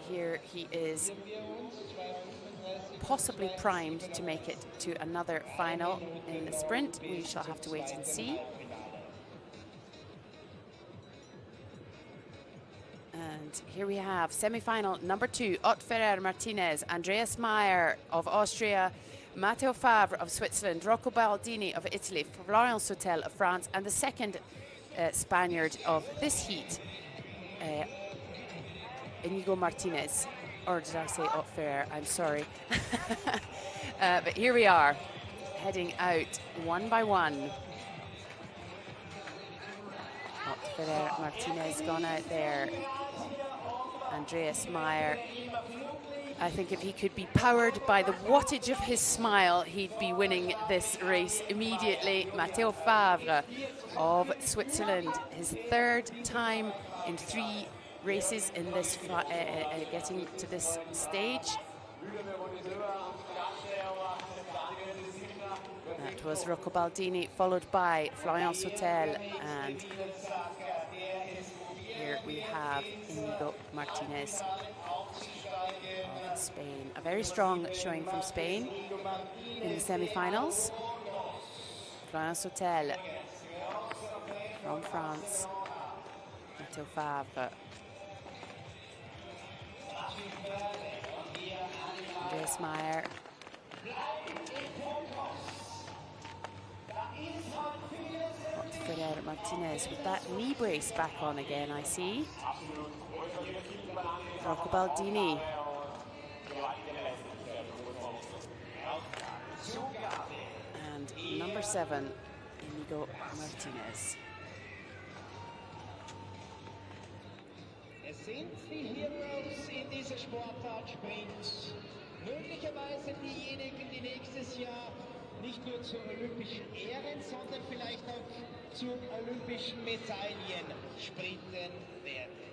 here he is possibly primed to make it to another final in the sprint. We shall have to wait and see. And here we have semi-final number 2, Ott Ferrer Martinez, Andreas Meyer of Austria, Matteo Favre of Switzerland, Rocco Baldini of Italy, Florian Sautel of France, and the second Spaniard of this heat, Inigo Martinez. Or did I say Ott Ferrer? I'm sorry. But here we are, heading out one by one. Ott Ferrer Martinez gone out there. Andreas Meyer. I think if he could be powered by the wattage of his smile, he'd be winning this race immediately. Matteo Favre of Switzerland, his third time in 3 races in this, getting to this stage. That was Rocco Baldini, followed by Florian Sautel, and here we have Inigo Martinez of Spain. A very strong showing from Spain in the semi-finals. Florian Sautel from France. Matteo Favre. Andreas Meyer. Ferrer Martinez with that knee brace back on again, I see. Rocco Baldini. And number 7, Inigo Martinez. Es sind die Heroes in dieser Sportart Sprint. Möglicherweise diejenigen, die nächstes Jahr nicht nur zu olympischen Ehren, sondern vielleicht auch zu olympischen Medaillen sprinten werden.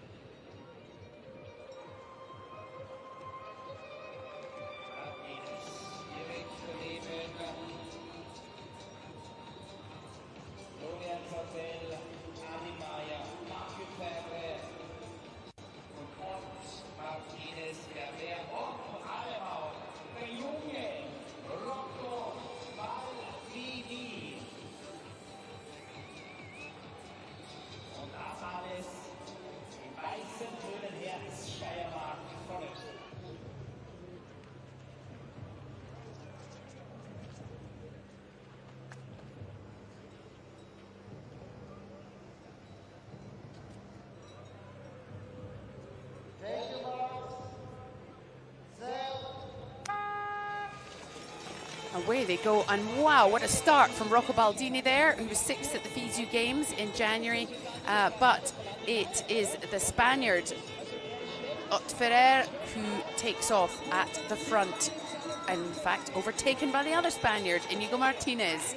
Away they go, and wow, what a start from Rocco Baldini there, who was 6th at the FISU Games in January, but it is the Spaniard, Ott Ferrer, who takes off at the front, and in fact overtaken by the other Spaniard, Inigo Martinez.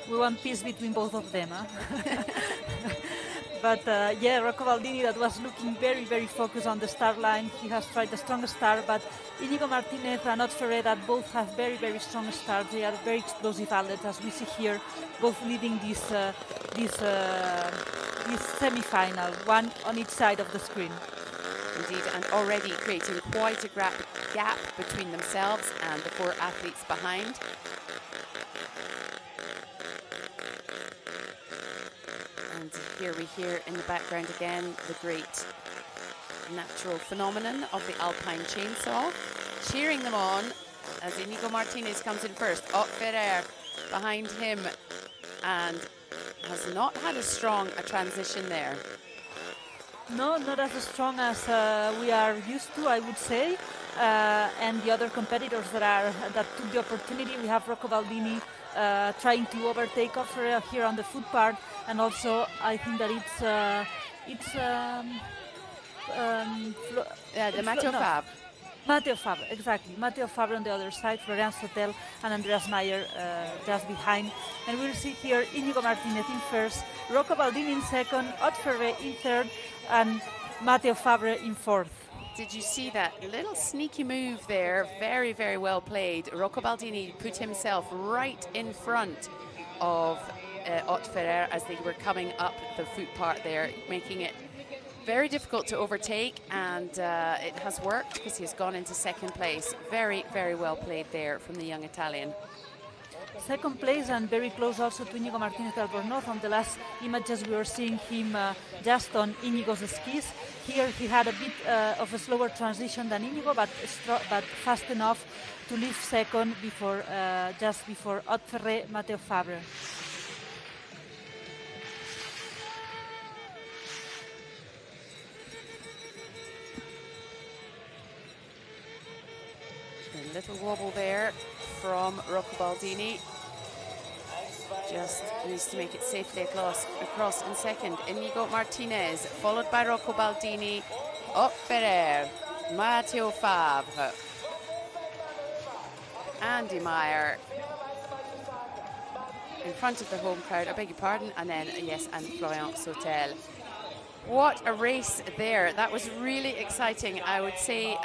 We want peace between both of them, huh? But yeah, Rocco Baldini, that was looking very, very focused on the start line. He has tried the strongest start, but Inigo Martinez and Ott Ferrer, that both have very, very strong starts. They are very explosive athletes, as we see here, both leading this semi-final, one on each side of the screen. Indeed, and already creating quite a gap between themselves and the 4 athletes behind. And here we hear in the background again the great natural phenomenon of the Alpine chainsaw, cheering them on as Inigo Martinez comes in first. Ott Ferrer behind him, and has not had as strong a transition there. No, not as strong as we are used to, I would say. And the other competitors that took the opportunity, we have Rocco Baldini trying to overtake Ott Ferrer here on the foot part, and also I think that the Matteo Favre. Matteo Favre, exactly. Matteo Favre on the other side, Florian Sautel and Andreas Meyer just behind. And we'll see here Inigo Martinez in first, Rocco Baldini in second, Ott Ferrer in third, and Matteo Favre in fourth. Did you see that little sneaky move there? Very, very well played. Rocco Baldini put himself right in front of Ott Ferrer as they were coming up the foot part there, making it very difficult to overtake, and it has worked because he's gone into second place. Very, very well played there from the young Italian. Second place, and very close also to Inigo Martinez del Borno. From the last images we were seeing him just on Inigo's skis. Here he had a bit of a slower transition than Inigo, but fast enough to leave second before just before Ott Ferrer, Matteo Favre. A little wobble there from Rocco Baldini. Just needs to make it safely across in second. Inigo Martinez, followed by Rocco Baldini, Ott Ferrer, Matteo Favre, Andy Meyer in front of the home crowd, I beg your pardon, and then, yes, and Florian Sautel. What a race there. That was really exciting. I would say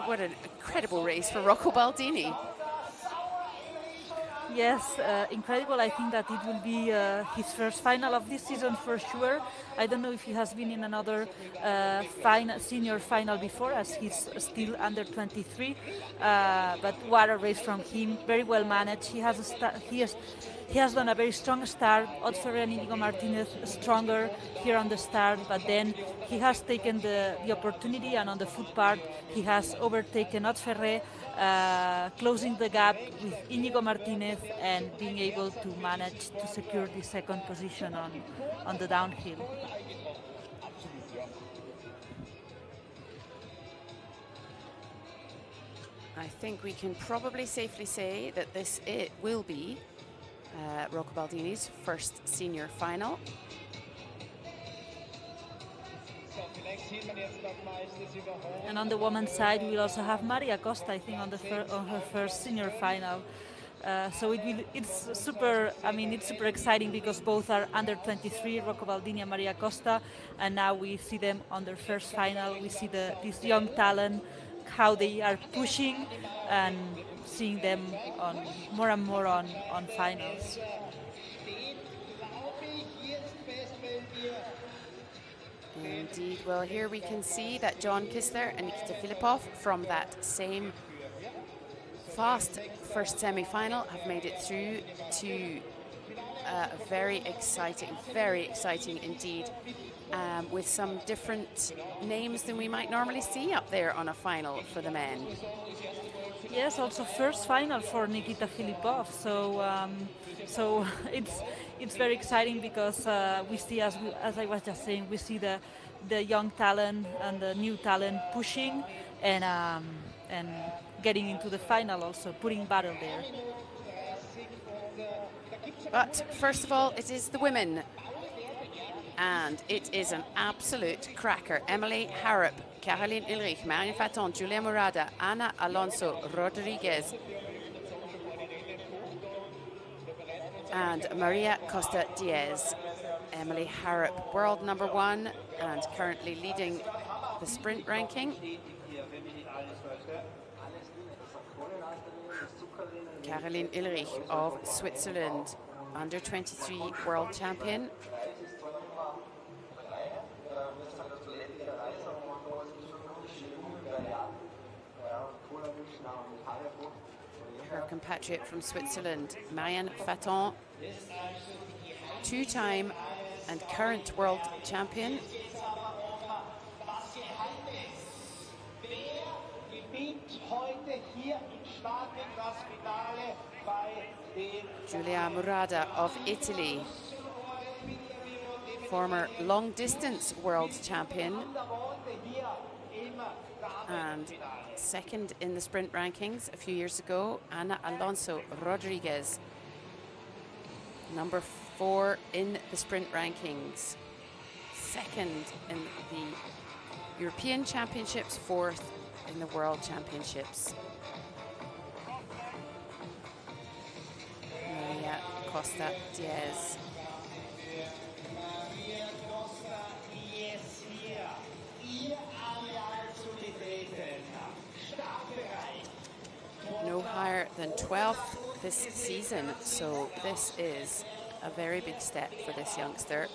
what an incredible race for Rocco Baldini. Yes, incredible. I think that it will be his first final of this season for sure. I don't know if he has been in another senior final before, as he's still under 23. But what a race from him! Very well managed. He has done a very strong start. Otferre and Inigo Martinez stronger here on the start, but then he has taken the opportunity, and on the foot part he has overtaken Otferre, closing the gap with Inigo Martinez and being able to manage to secure the second position on the downhill. I think we can probably safely say that it will be Rocco Baldini's first senior final. And on the women's side, we'll also have Maria Costa, I think, on her first senior final. So it's super. I mean, it's super exciting because both are under 23, Rocco Baldini and Maria Costa, and now we see them on their first final. We see this young talent, how they are pushing, and seeing them on more and more on finals. Indeed. Well, here we can see that John Kistler and Nikita Filipov from that same fast first semi-final have made it through to very exciting indeed, with some different names than we might normally see up there on a final for the men. Yes, also first final for Nikita Filipov. So it's very exciting because we see, as I was just saying, we see the young talent and the new talent pushing and getting into the final, also putting battle there. But first of all, it is the women, and it is an absolute cracker. Emily Harrop, Caroline Ulrich, Marion Faton, Julia Murada, Ana Alonso Rodriguez, and Maria Costa Diaz. Emily Harrop, world number 1 and currently leading the sprint ranking. Caroline Ulrich of Switzerland, under 23 world champion. Her compatriot from Switzerland, Marianne Faton, 2-time and current world champion. Julia Murada of Italy, former long distance world champion and second in the sprint rankings a few years ago. Ana Alonso Rodriguez, number 4 in the sprint rankings, second in the European Championships, 4th in the World Championships. Maria Costa Diaz. No higher than 12th this season, so this is a very big step for this youngster.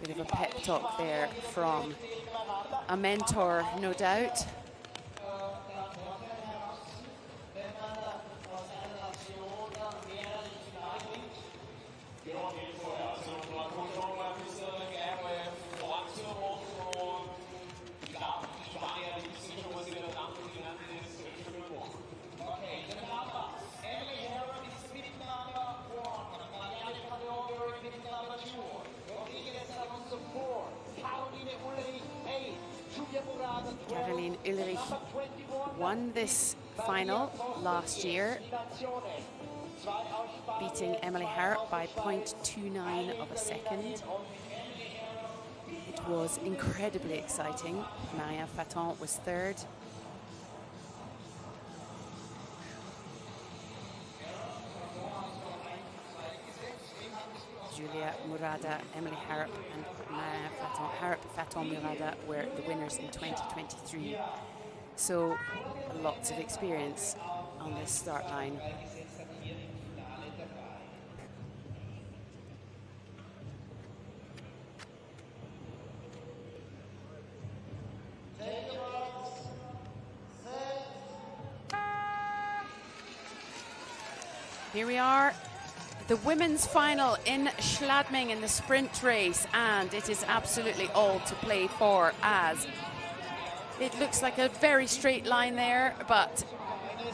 Bit of a pep talk there from a mentor, no doubt. Caroline Ulrich won this final last year, beating Emily Harrop by 0.29 of a second. It was incredibly exciting. Maria Faton was third. Julia Murada, Emily Harrop and Marianne Faton. Harrop, Faton, Murada were the winners in 2023. So lots of experience on this start line. Here we are, the women's final in Schladming in the sprint race, and it is absolutely all to play for, as it looks like a very straight line there, but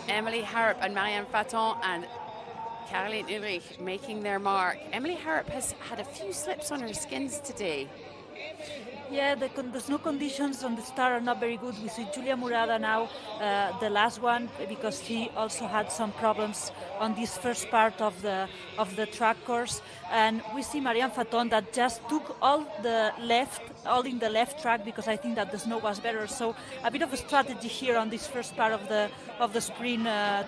Emily Harrop and Marianne Faton and Caroline Ulrich making their mark. Emily Harrop has had a few slips on her skins today. Yeah, the snow conditions on the start are not very good. We see Julia Murada now, the last one, because she also had some problems on this first part of the track course. And we see Marianne Faton that just took all in the left track, because I think that the snow was better. So a bit of a strategy here on this first part of the sprint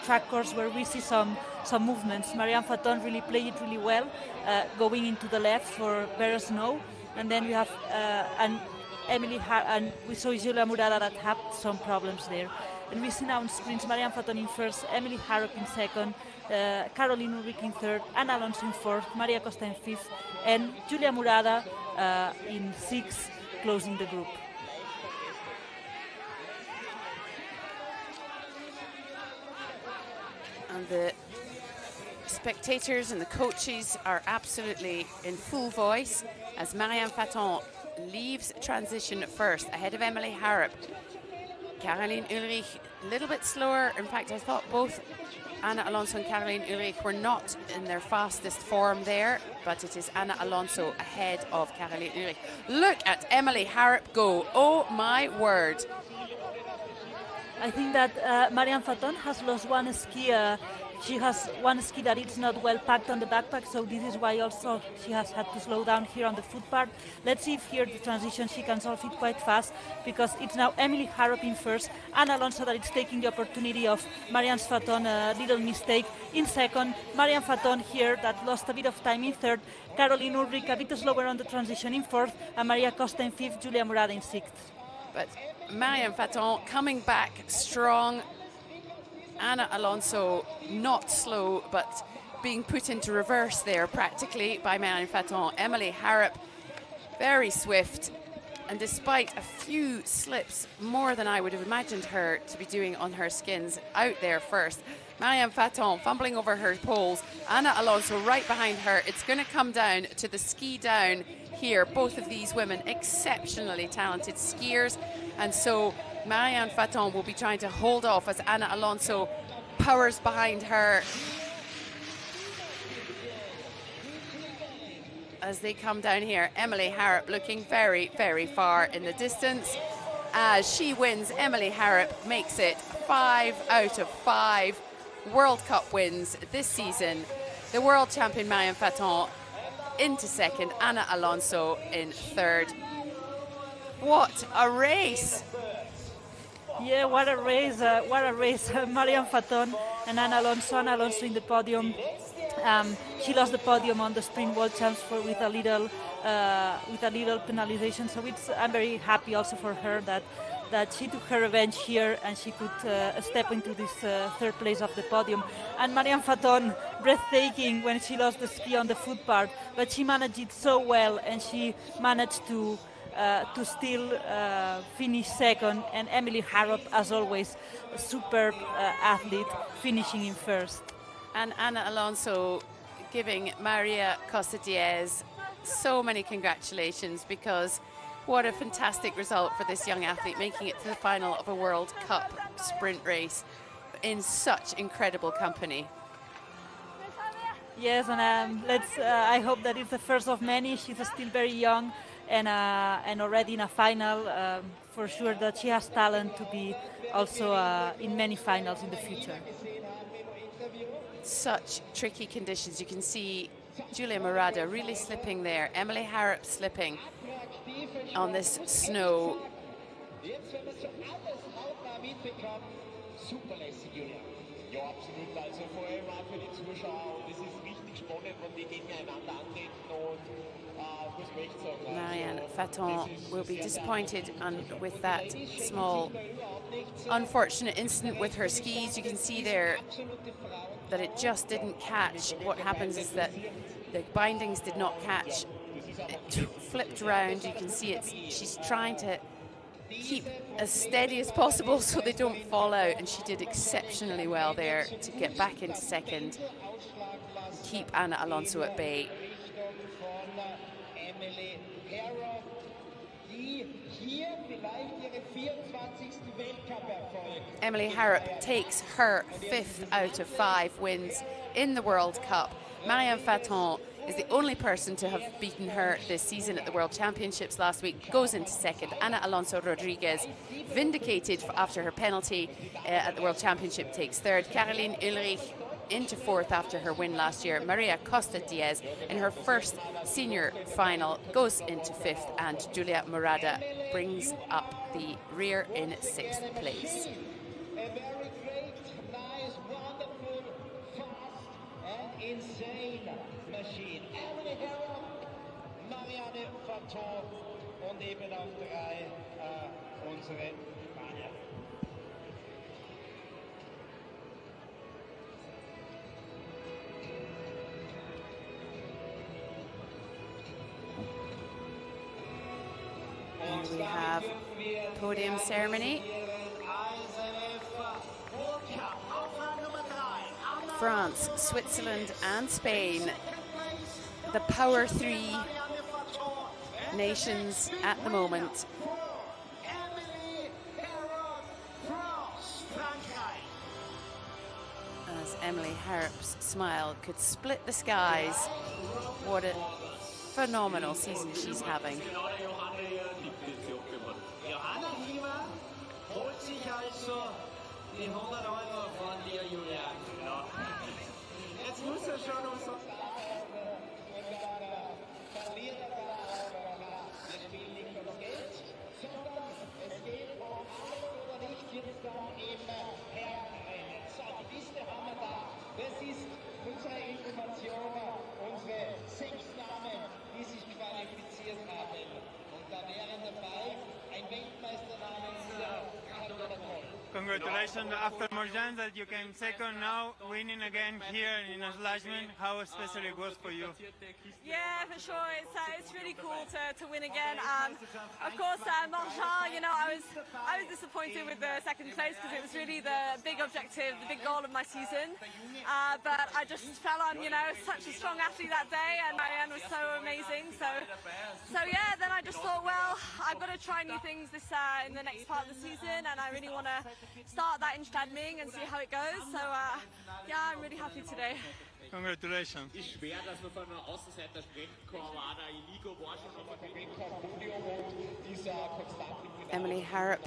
track course, where we see some movements. Marianne Faton really played it really well, going into the left for better snow. And then we have and we saw Julia Murada that had some problems there. And we see now on sprints Marianne Faton in first, Emily Harrop in second, Caroline Ulrich in third, Anna Alonso in fourth, Maria Costa in fifth, and Julia Murada in sixth, closing the group. And the spectators and the coaches are absolutely in full voice as Marianne Faton leaves transition first, ahead of Emily Harrop. Caroline Ulrich a little bit slower. In fact, I thought both Anna Alonso and Caroline Ulrich were not in their fastest form there, but it is Anna Alonso ahead of Caroline Ulrich. Look at Emily Harrop go. Oh my word. I think that Marianne Faton has lost one ski. She has one ski that is not well packed on the backpack, so this is why also she has had to slow down here on the foot part. Let's see if here the transition she can solve it quite fast, because it's now Emily Harrop in first, Anna Alonso that is taking the opportunity of Marianne Faton, a little mistake, in second, Marianne Faton here that lost a bit of time in third, Caroline Ulrich a bit slower on the transition in fourth, and Maria Costa in fifth, Julia Murada in sixth. But Marianne Faton coming back strong. Anna Alonso not slow, but being put into reverse there practically by Marianne Faton. Emily Harrop very swift, and despite a few slips, more than I would have imagined her to be doing on her skins, out there first. Marianne Faton fumbling over her poles, Anna Alonso right behind her. It's going to come down to the ski down here. Both of these women exceptionally talented skiers, and so Marianne Faton will be trying to hold off as Anna Alonso powers behind her. As they come down here, Emily Harrop looking very, very far in the distance. As she wins, Emily Harrop makes it 5 out of 5 World Cup wins this season. The world champion Marianne Faton into second, Anna Alonso in third. What a race! Yeah, what a race, Marianne Faton and Anna Alonso in the podium. She lost the podium on the sprint world champs with a little penalization. So I'm very happy also for her that she took her revenge here and she could step into this third place of the podium. And Marianne Faton, breathtaking when she lost the ski on the foot part, but she managed it so well, and she managed to still finish second, and Emily Harrop, as always, a superb athlete, finishing in first. And Anna Alonso giving Maria Costa Diaz so many congratulations, because what a fantastic result for this young athlete, making it to the final of a World Cup sprint race in such incredible company. Yes, and I hope that it's the first of many. She's still very young, and already in a final. For sure that she has talent to be also in many finals in the future. Such tricky conditions. You can see Julia Murada really slipping there. Emily Harrop slipping on this snow. Ja, absolut. Also vor allem auch für die Zuschauer. Und es ist richtig spannend, wenn die gegeneinander antreten und muss man echt sagen. Marianne Faton will be disappointed with that small unfortunate incident with her skis. You can see there that it just didn't catch. What happens is that the bindings did not catch. It flipped around. You can see she's trying to keep as steady as possible so they don't fall out, and she did exceptionally well there to get back into second, keep Anna Alonso at bay. Emily Harrop takes her 5th out of 5 wins in the World Cup. Marianne Faton is the only person to have beaten her this season at the World Championships last week, goes into second. Ana Alonso Rodriguez, vindicated after her penalty at the World Championship, takes third. Caroline Ulrich into fourth after her win last year. Maria Costa Diaz, in her first senior final, goes into fifth, and Julia Murada brings up the rear in 6th place. A very great, nice, wonderful, fast and insane machine. Emily Harrop, Marianne Faton und eben auf 3 unsere Spanier. And we have podium ceremony. France, Switzerland and Spain, the power 3 nations at the moment. As Emily Harrop's smile could split the skies. What a phenomenal season she's having. Die 100 € von dir, Julia. Ja. Jetzt muss schon um so. Wir spielen nicht um Geld, sondern es geht um alles oder nichts jetzt da im Herrenrennen. So, die Liste haben wir da. Das ist unsere Information, unsere 6 Namen, die sich qualifiziert haben. Und da wären dabei ein Weltmeister namens Congratulations after Morjan that you came second, now winning again here in Schladming. How special it was for you? Yeah, for sure. It's really cool to win again. Of course, Morjan, you know, I was disappointed with the second place because it was really the big objective, the big goal of my season. But I just fell on, you know, such a strong athlete that day, and Marianne was so amazing. So yeah, then I just thought, well, I've got to try new things this in the next part of the season, and I really want to start that in Schladming and see how it goes. So yeah, I'm really happy today. Congratulations. Ist schwer, dass man von einer Außenseiter sprechen kann, aber der Iligo war schon auf dem Weg. Emily Harrop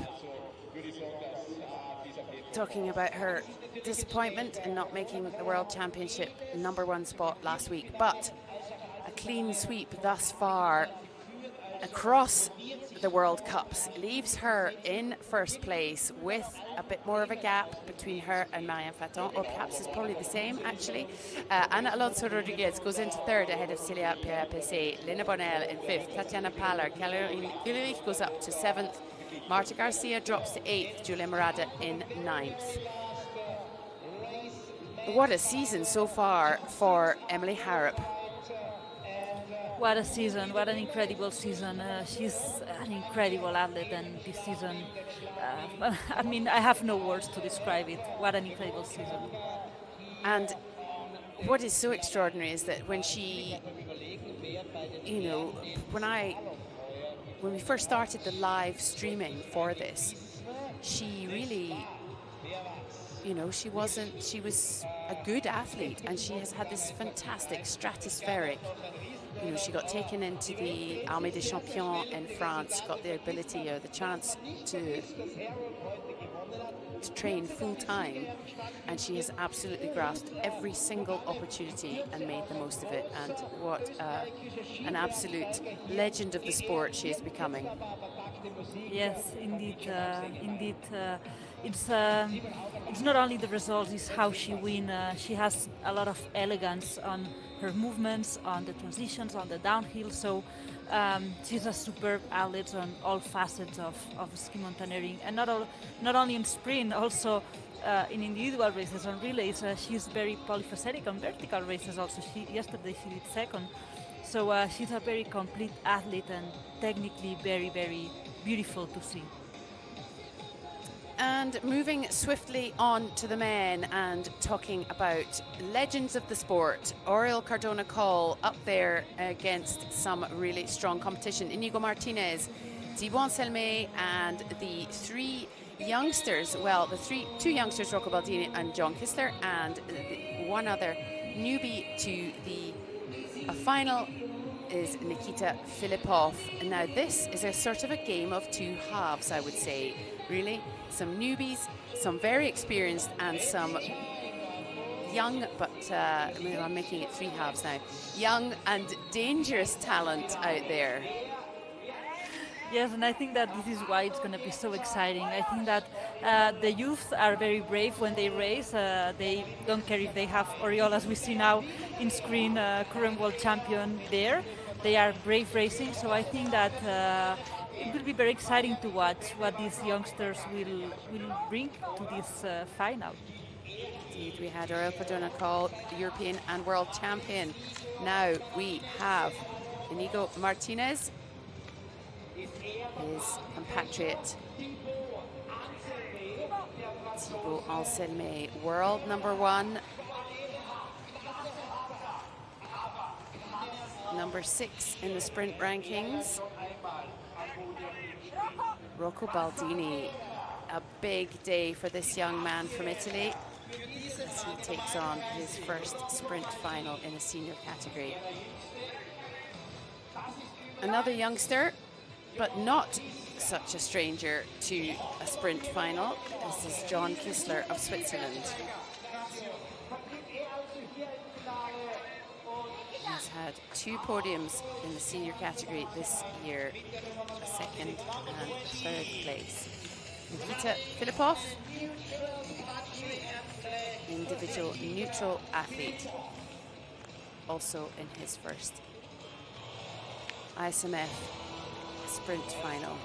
talking about her disappointment in not making the World Championship #1 spot last week, but a clean sweep thus far across the World Cups leaves her in first place with a bit more of a gap between her and Marianne Faton, or perhaps it's probably the same actually. Ana Alonso Rodriguez goes into third ahead of Celia Perapese, Lena Bonnell in fifth, Tatiana Paller, Caroline Ulrich goes up to 7th, Marta Garcia drops to 8th, Julia Murada in 9th. What a season so far for Emily Harrop. What a season, what an incredible season. She's an incredible athlete, and this season, I mean, I have no words to describe it. What an incredible season. And what is so extraordinary is that when she, you know, when we first started the live streaming for this, she really, you know, she was a good athlete, and she has had this fantastic stratospheric, you know, she got taken into the Armée des Champions in France, got the ability or the chance to train full time, and she has absolutely grasped every single opportunity and made the most of it. And what an absolute legend of the sport she is becoming. Yes, indeed, indeed. it's not only the results, it's how she wins. She has a lot of elegance on her movements, on the transitions, on the downhill. So she's a superb athlete on all facets of ski mountaineering, and not only in sprint, also in individual races and relays. She's very polyphacetic on vertical races. Also, yesterday she did second. So she's a very complete athlete and technically very, very beautiful to see. And moving swiftly on to the men and talking about legends of the sport. Oriol Cardona Call up there against some really strong competition. Inigo Martinez, Thibaut Anselme, and the three youngsters, well, two youngsters, Rocco Baldini and John Kissler, and one other newbie to a final is Nikita Filipov. Now this is a sort of a game of two halves, I would say, really. Some newbies, some very experienced, and some young, but I'm making it three halves now, young and dangerous talent out there. Yes, and I think that this is why it's going to be so exciting. I think that the youth are very brave when they race. They don't care if they have Oriol, as we see now in screen, current world champion there. They are brave racing, so I think that it will be very exciting to watch what these youngsters will bring to this final. Indeed, we had Oriol Cardona Call, European and world champion. Now we have Inigo Martinez, his compatriot Thibaut Anselme, world number one, number 6 in the sprint rankings. Rocco Baldini, a big day for this young man from Italy as he takes on his first sprint final in a senior category. Another youngster, but not such a stranger to a sprint final. This is John Kissler of Switzerland. He's had 2 podiums in the senior category this year, a 2nd and 3rd place. Nikita Filipov, individual neutral athlete, also in his first ISMF sprint final.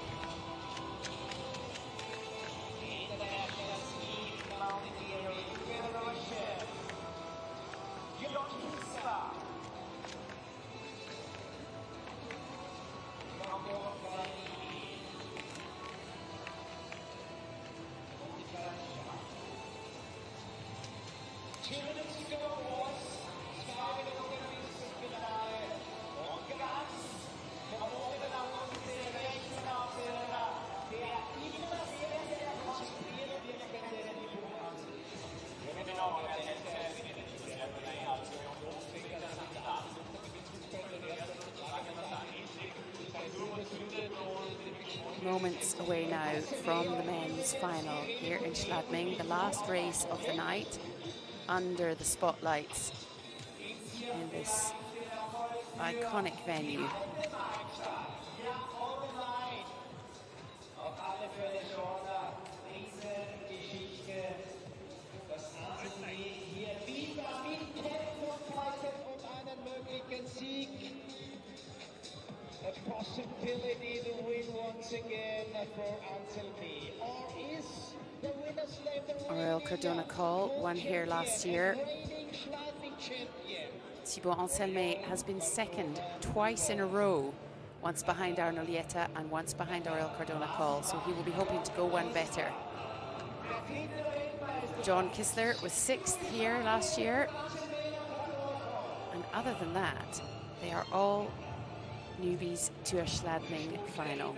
Moments away now from the men's final here in Schladming, the last race of the night under the spotlights in this iconic venue. Possibility to win once again for Anselme, or is the winner's name Oriol Cardona Call won here last year. Thibaut Anselme has been 2nd twice in a row, once behind Arno Lieta and once behind Oriol Cardona Call, so he will be hoping to go one better. John Kissler was 6th here last year, and other than that, they are all newbies to a Schladming final.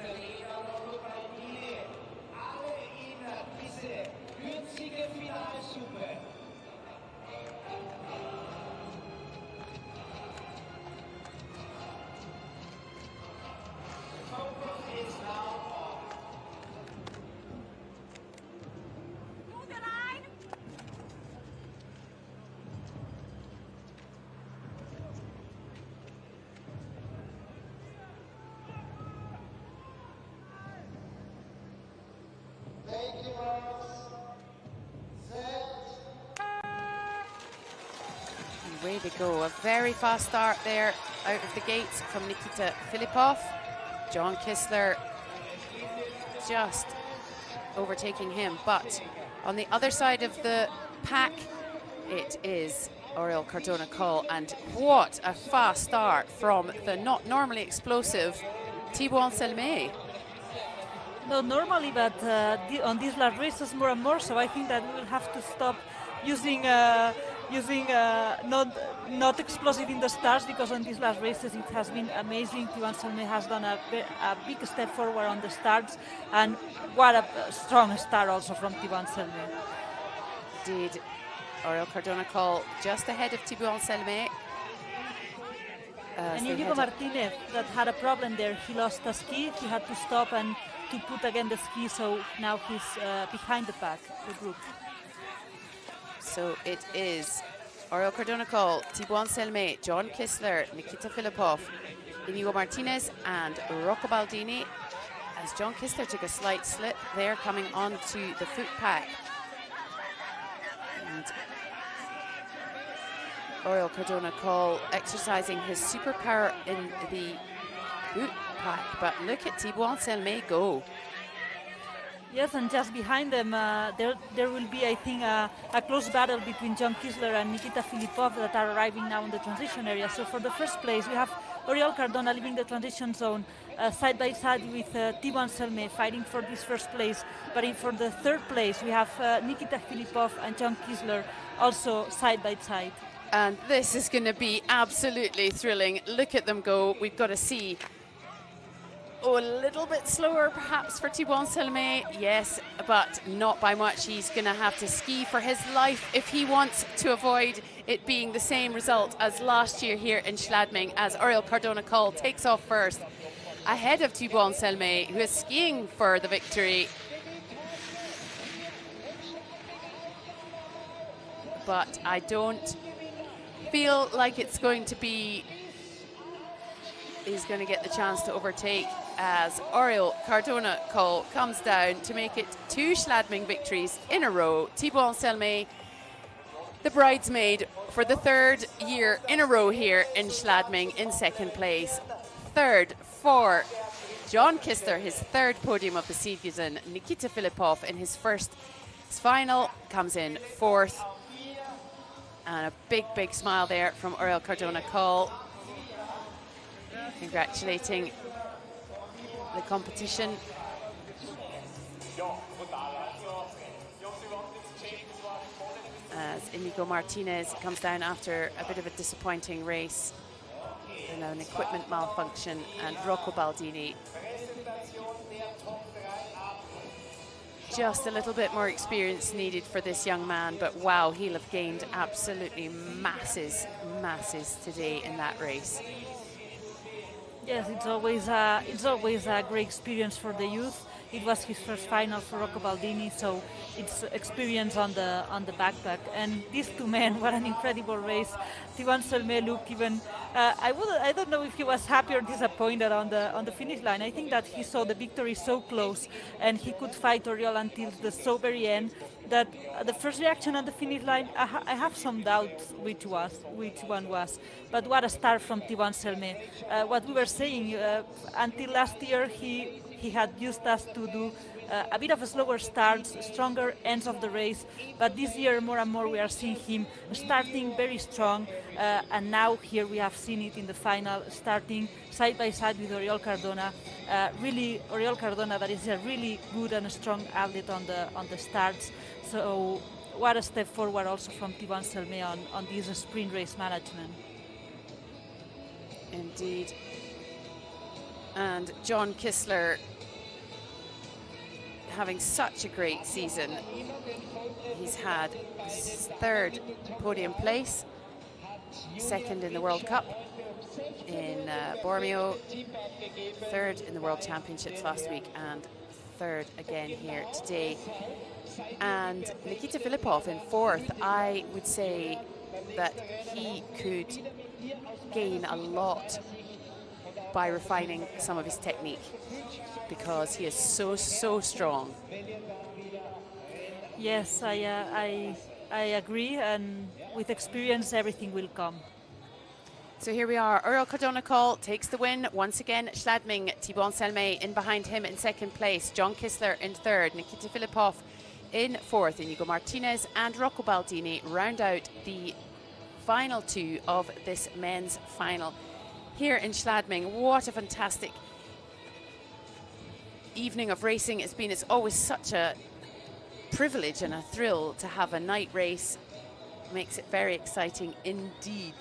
away they go. A very fast start there out of the gates from Nikita Filipov. John Kissler just overtaking him, but on the other side of the pack it is Oriol Cardona-Coll, and what a fast start from the not normally explosive Thibaut Anselme. No, normally, but on these last races more and more, so I think that we will have to stop using not explosive in the starts, because on these last races it has been amazing. Thibaut Anselme has done a big step forward on the starts, and what a strong start also from Thibaut Anselme. Indeed, Oriol Cardona-Coll just ahead of Thibaut Anselme. And Inigo Martinez, that had a problem there. He lost a ski, he had to stop and to put again the ski, so now he's behind the pack, the group. So it is Oriol Cardona-Coll, Thibaut Anselme, John Kissler, Nikita Filipov, Inigo Martinez and Rocco Baldini, as John Kissler took a slight slip there coming onto the foot pack. And Oriol Cardona-Coll exercising his superpower in the boot pack, but look at Thibaut Anselme go. Yes, and just behind them, there will be, I think, a close battle between John Kissler and Nikita Filipov that are arriving now in the transition area. So for the first place, we have Oriol Cardona leaving the transition zone side by side with Thibaut Anselme fighting for this first place. But for the third place, we have Nikita Filipov and John Kissler also side by side. And this is going to be absolutely thrilling. Look at them go. We've got to see. Oh, a little bit slower perhaps for Thibaut Anselme. Yes, but not by much. He's going to have to ski for his life if he wants to avoid it being the same result as last year here in Schladming, as Oriol Cardona-Coll takes off first ahead of Thibaut Anselme, who is skiing for the victory. But I don't feel like it's going to be, he's going to get the chance to overtake, as Oriol Cardona-Coll comes down to make it 2 Schladming victories in a row. Thibaut Anselme, the bridesmaid for the 3rd year in a row here in Schladming, in 2nd place. 3rd for John Kissler, his 3rd podium of the season. Nikita Filipov in his first final comes in 4th. And a big, big smile there from Oriol Cardona-Coll, congratulating the competition. As Inigo Martinez comes down after a bit of a disappointing race and an equipment malfunction, and Rocco Baldini just a little bit more experience needed for this young man, but wow, he'll have gained absolutely masses today in that race. Yes, it's always a great experience for the youth. It was his first final for Rocco Baldini, so it's experience on the backpack. And these two men, what an incredible race. Thibaut Anselme looked even, I don't know if he was happy or disappointed on the finish line. I think that he saw the victory so close and he could fight Oriol until the so very end, that the first reaction on the finish line, I have some doubts which one was. But what a start from Thibaut Anselme. What we were saying, until last year he had used us to do a bit of a slower starts, stronger ends of the race, but this year more and more we are seeing him starting very strong, and now here we have seen it in the final, starting side by side with Oriol Cardona. Really, Oriol Cardona, that is a really good and strong athlete on the starts. So what a step forward also from Thibaut Anselme on this sprint race management. Indeed. And John Kissler having such a great season. He's had his 3rd podium place, 2nd in the World Cup in Bormio, 3rd in the World Championships last week, and 3rd again here today. And Nikita Filipov in 4th. I would say that he could gain a lot by refining some of his technique, because he is so strong. Yes, I I agree, and with experience, everything will come. So here we are. Uriel Cardona takes the win. Once again, Schladming, Thibaut Anselme in behind him in second place. John Kissler in third. Nikita Filipov in fourth. Inigo Martinez and Rocco Baldini round out the final two of this men's final here in Schladming. What a fantastic evening of racing it's been. It's always such a privilege and a thrill to have a night race. Makes it very exciting indeed.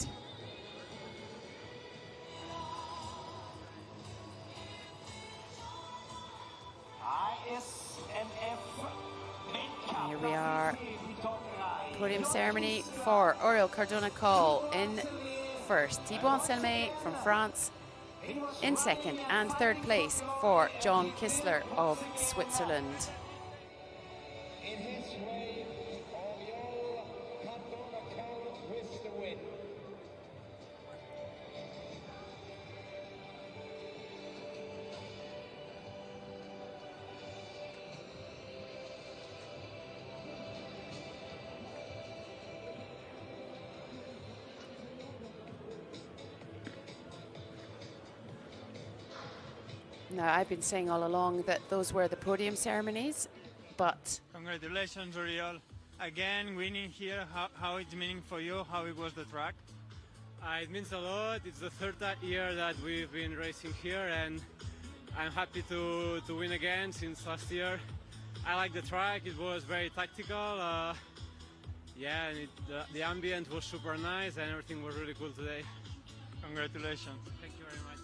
Here we are. Podium ceremony for Uriel Cardona in first. Thibaut Anselme from France in second, and third place for John Kissler of Switzerland. In his way, Uriel Cardona with the win. Now, I've been saying all along that those were the podium ceremonies, but... Congratulations, Uriel. Again, winning here, how it's meaning for you, how it was the track? It means a lot. It's the third year that we've been racing here, and I'm happy to win again since last year. I like the track. It was very tactical. Yeah, and the ambient was super nice, and everything was really cool today. Congratulations. Thank you very much.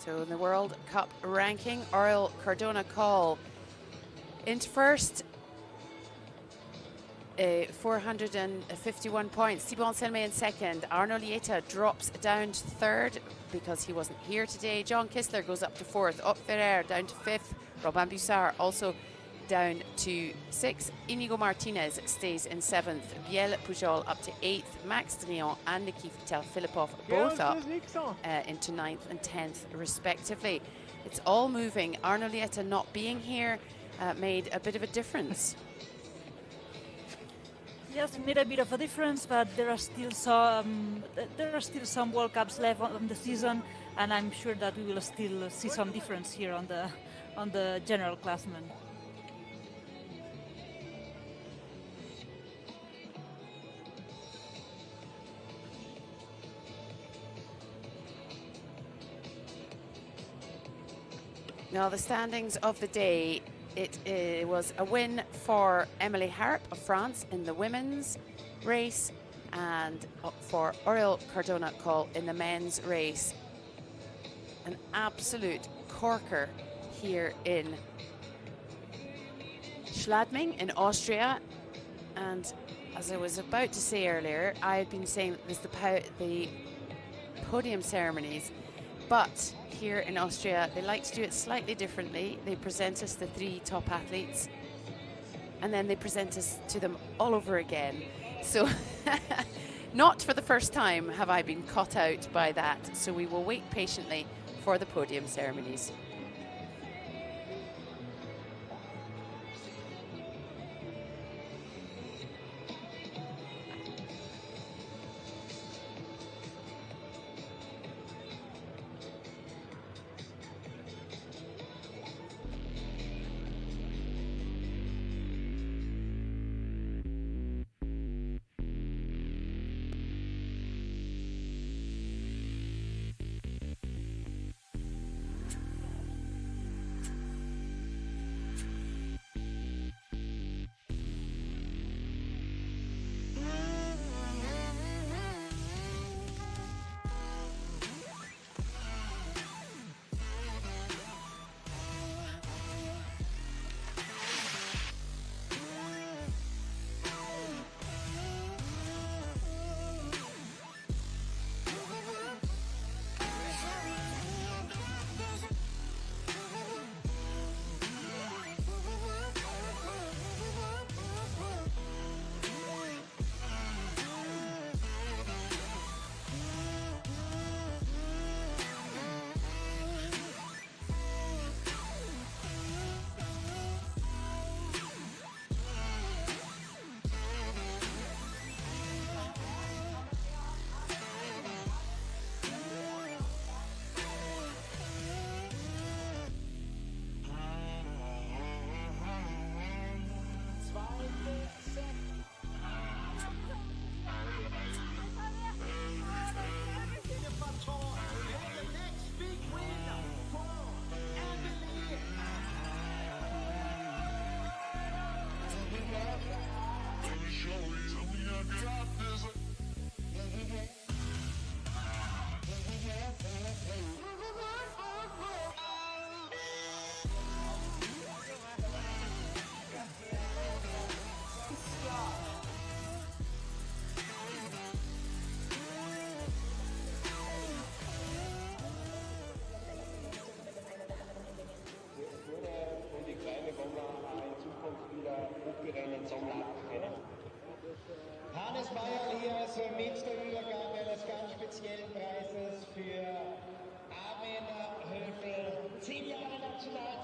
So in the World Cup ranking, Uriel Cardona into first, 451 points. Thibaut Anselme in second. Arno Lieta drops down to third because he wasn't here today. John Kissler goes up to fourth. Ott Ferrer down to fifth. Robin Bussard also down to sixth. Inigo Martinez stays in seventh. Biel Pujol up to eighth. Max Drian and Nikita Filipov both up into ninth and 10th respectively. It's all moving. Arno Lieta not being here made a bit of a difference. Yes, made a bit of a difference, but there are still some World Cups left on the season, and I'm sure that we will still see some difference here on the general classmen. Now the standings of the day. It was a win for Emily Harp of France in the women's race, and for Uriel Cardona in the men's race. An absolute corker here in Schladming in Austria. And as I was about to say earlier, I had been saying that there's the podium ceremonies, but here in Austria, they like to do it slightly differently. They present us the three top athletes, and then they present us to them all over again. So not for the first time have I been caught out by that. So we will wait patiently for the podium ceremonies.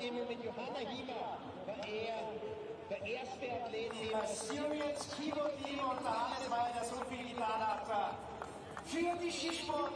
Teilnehmung mit Johanna Hiemer war er der erste Athlet, der Serious Skibo-Team und der Hannes Walder so viel getan hat für die Skisport.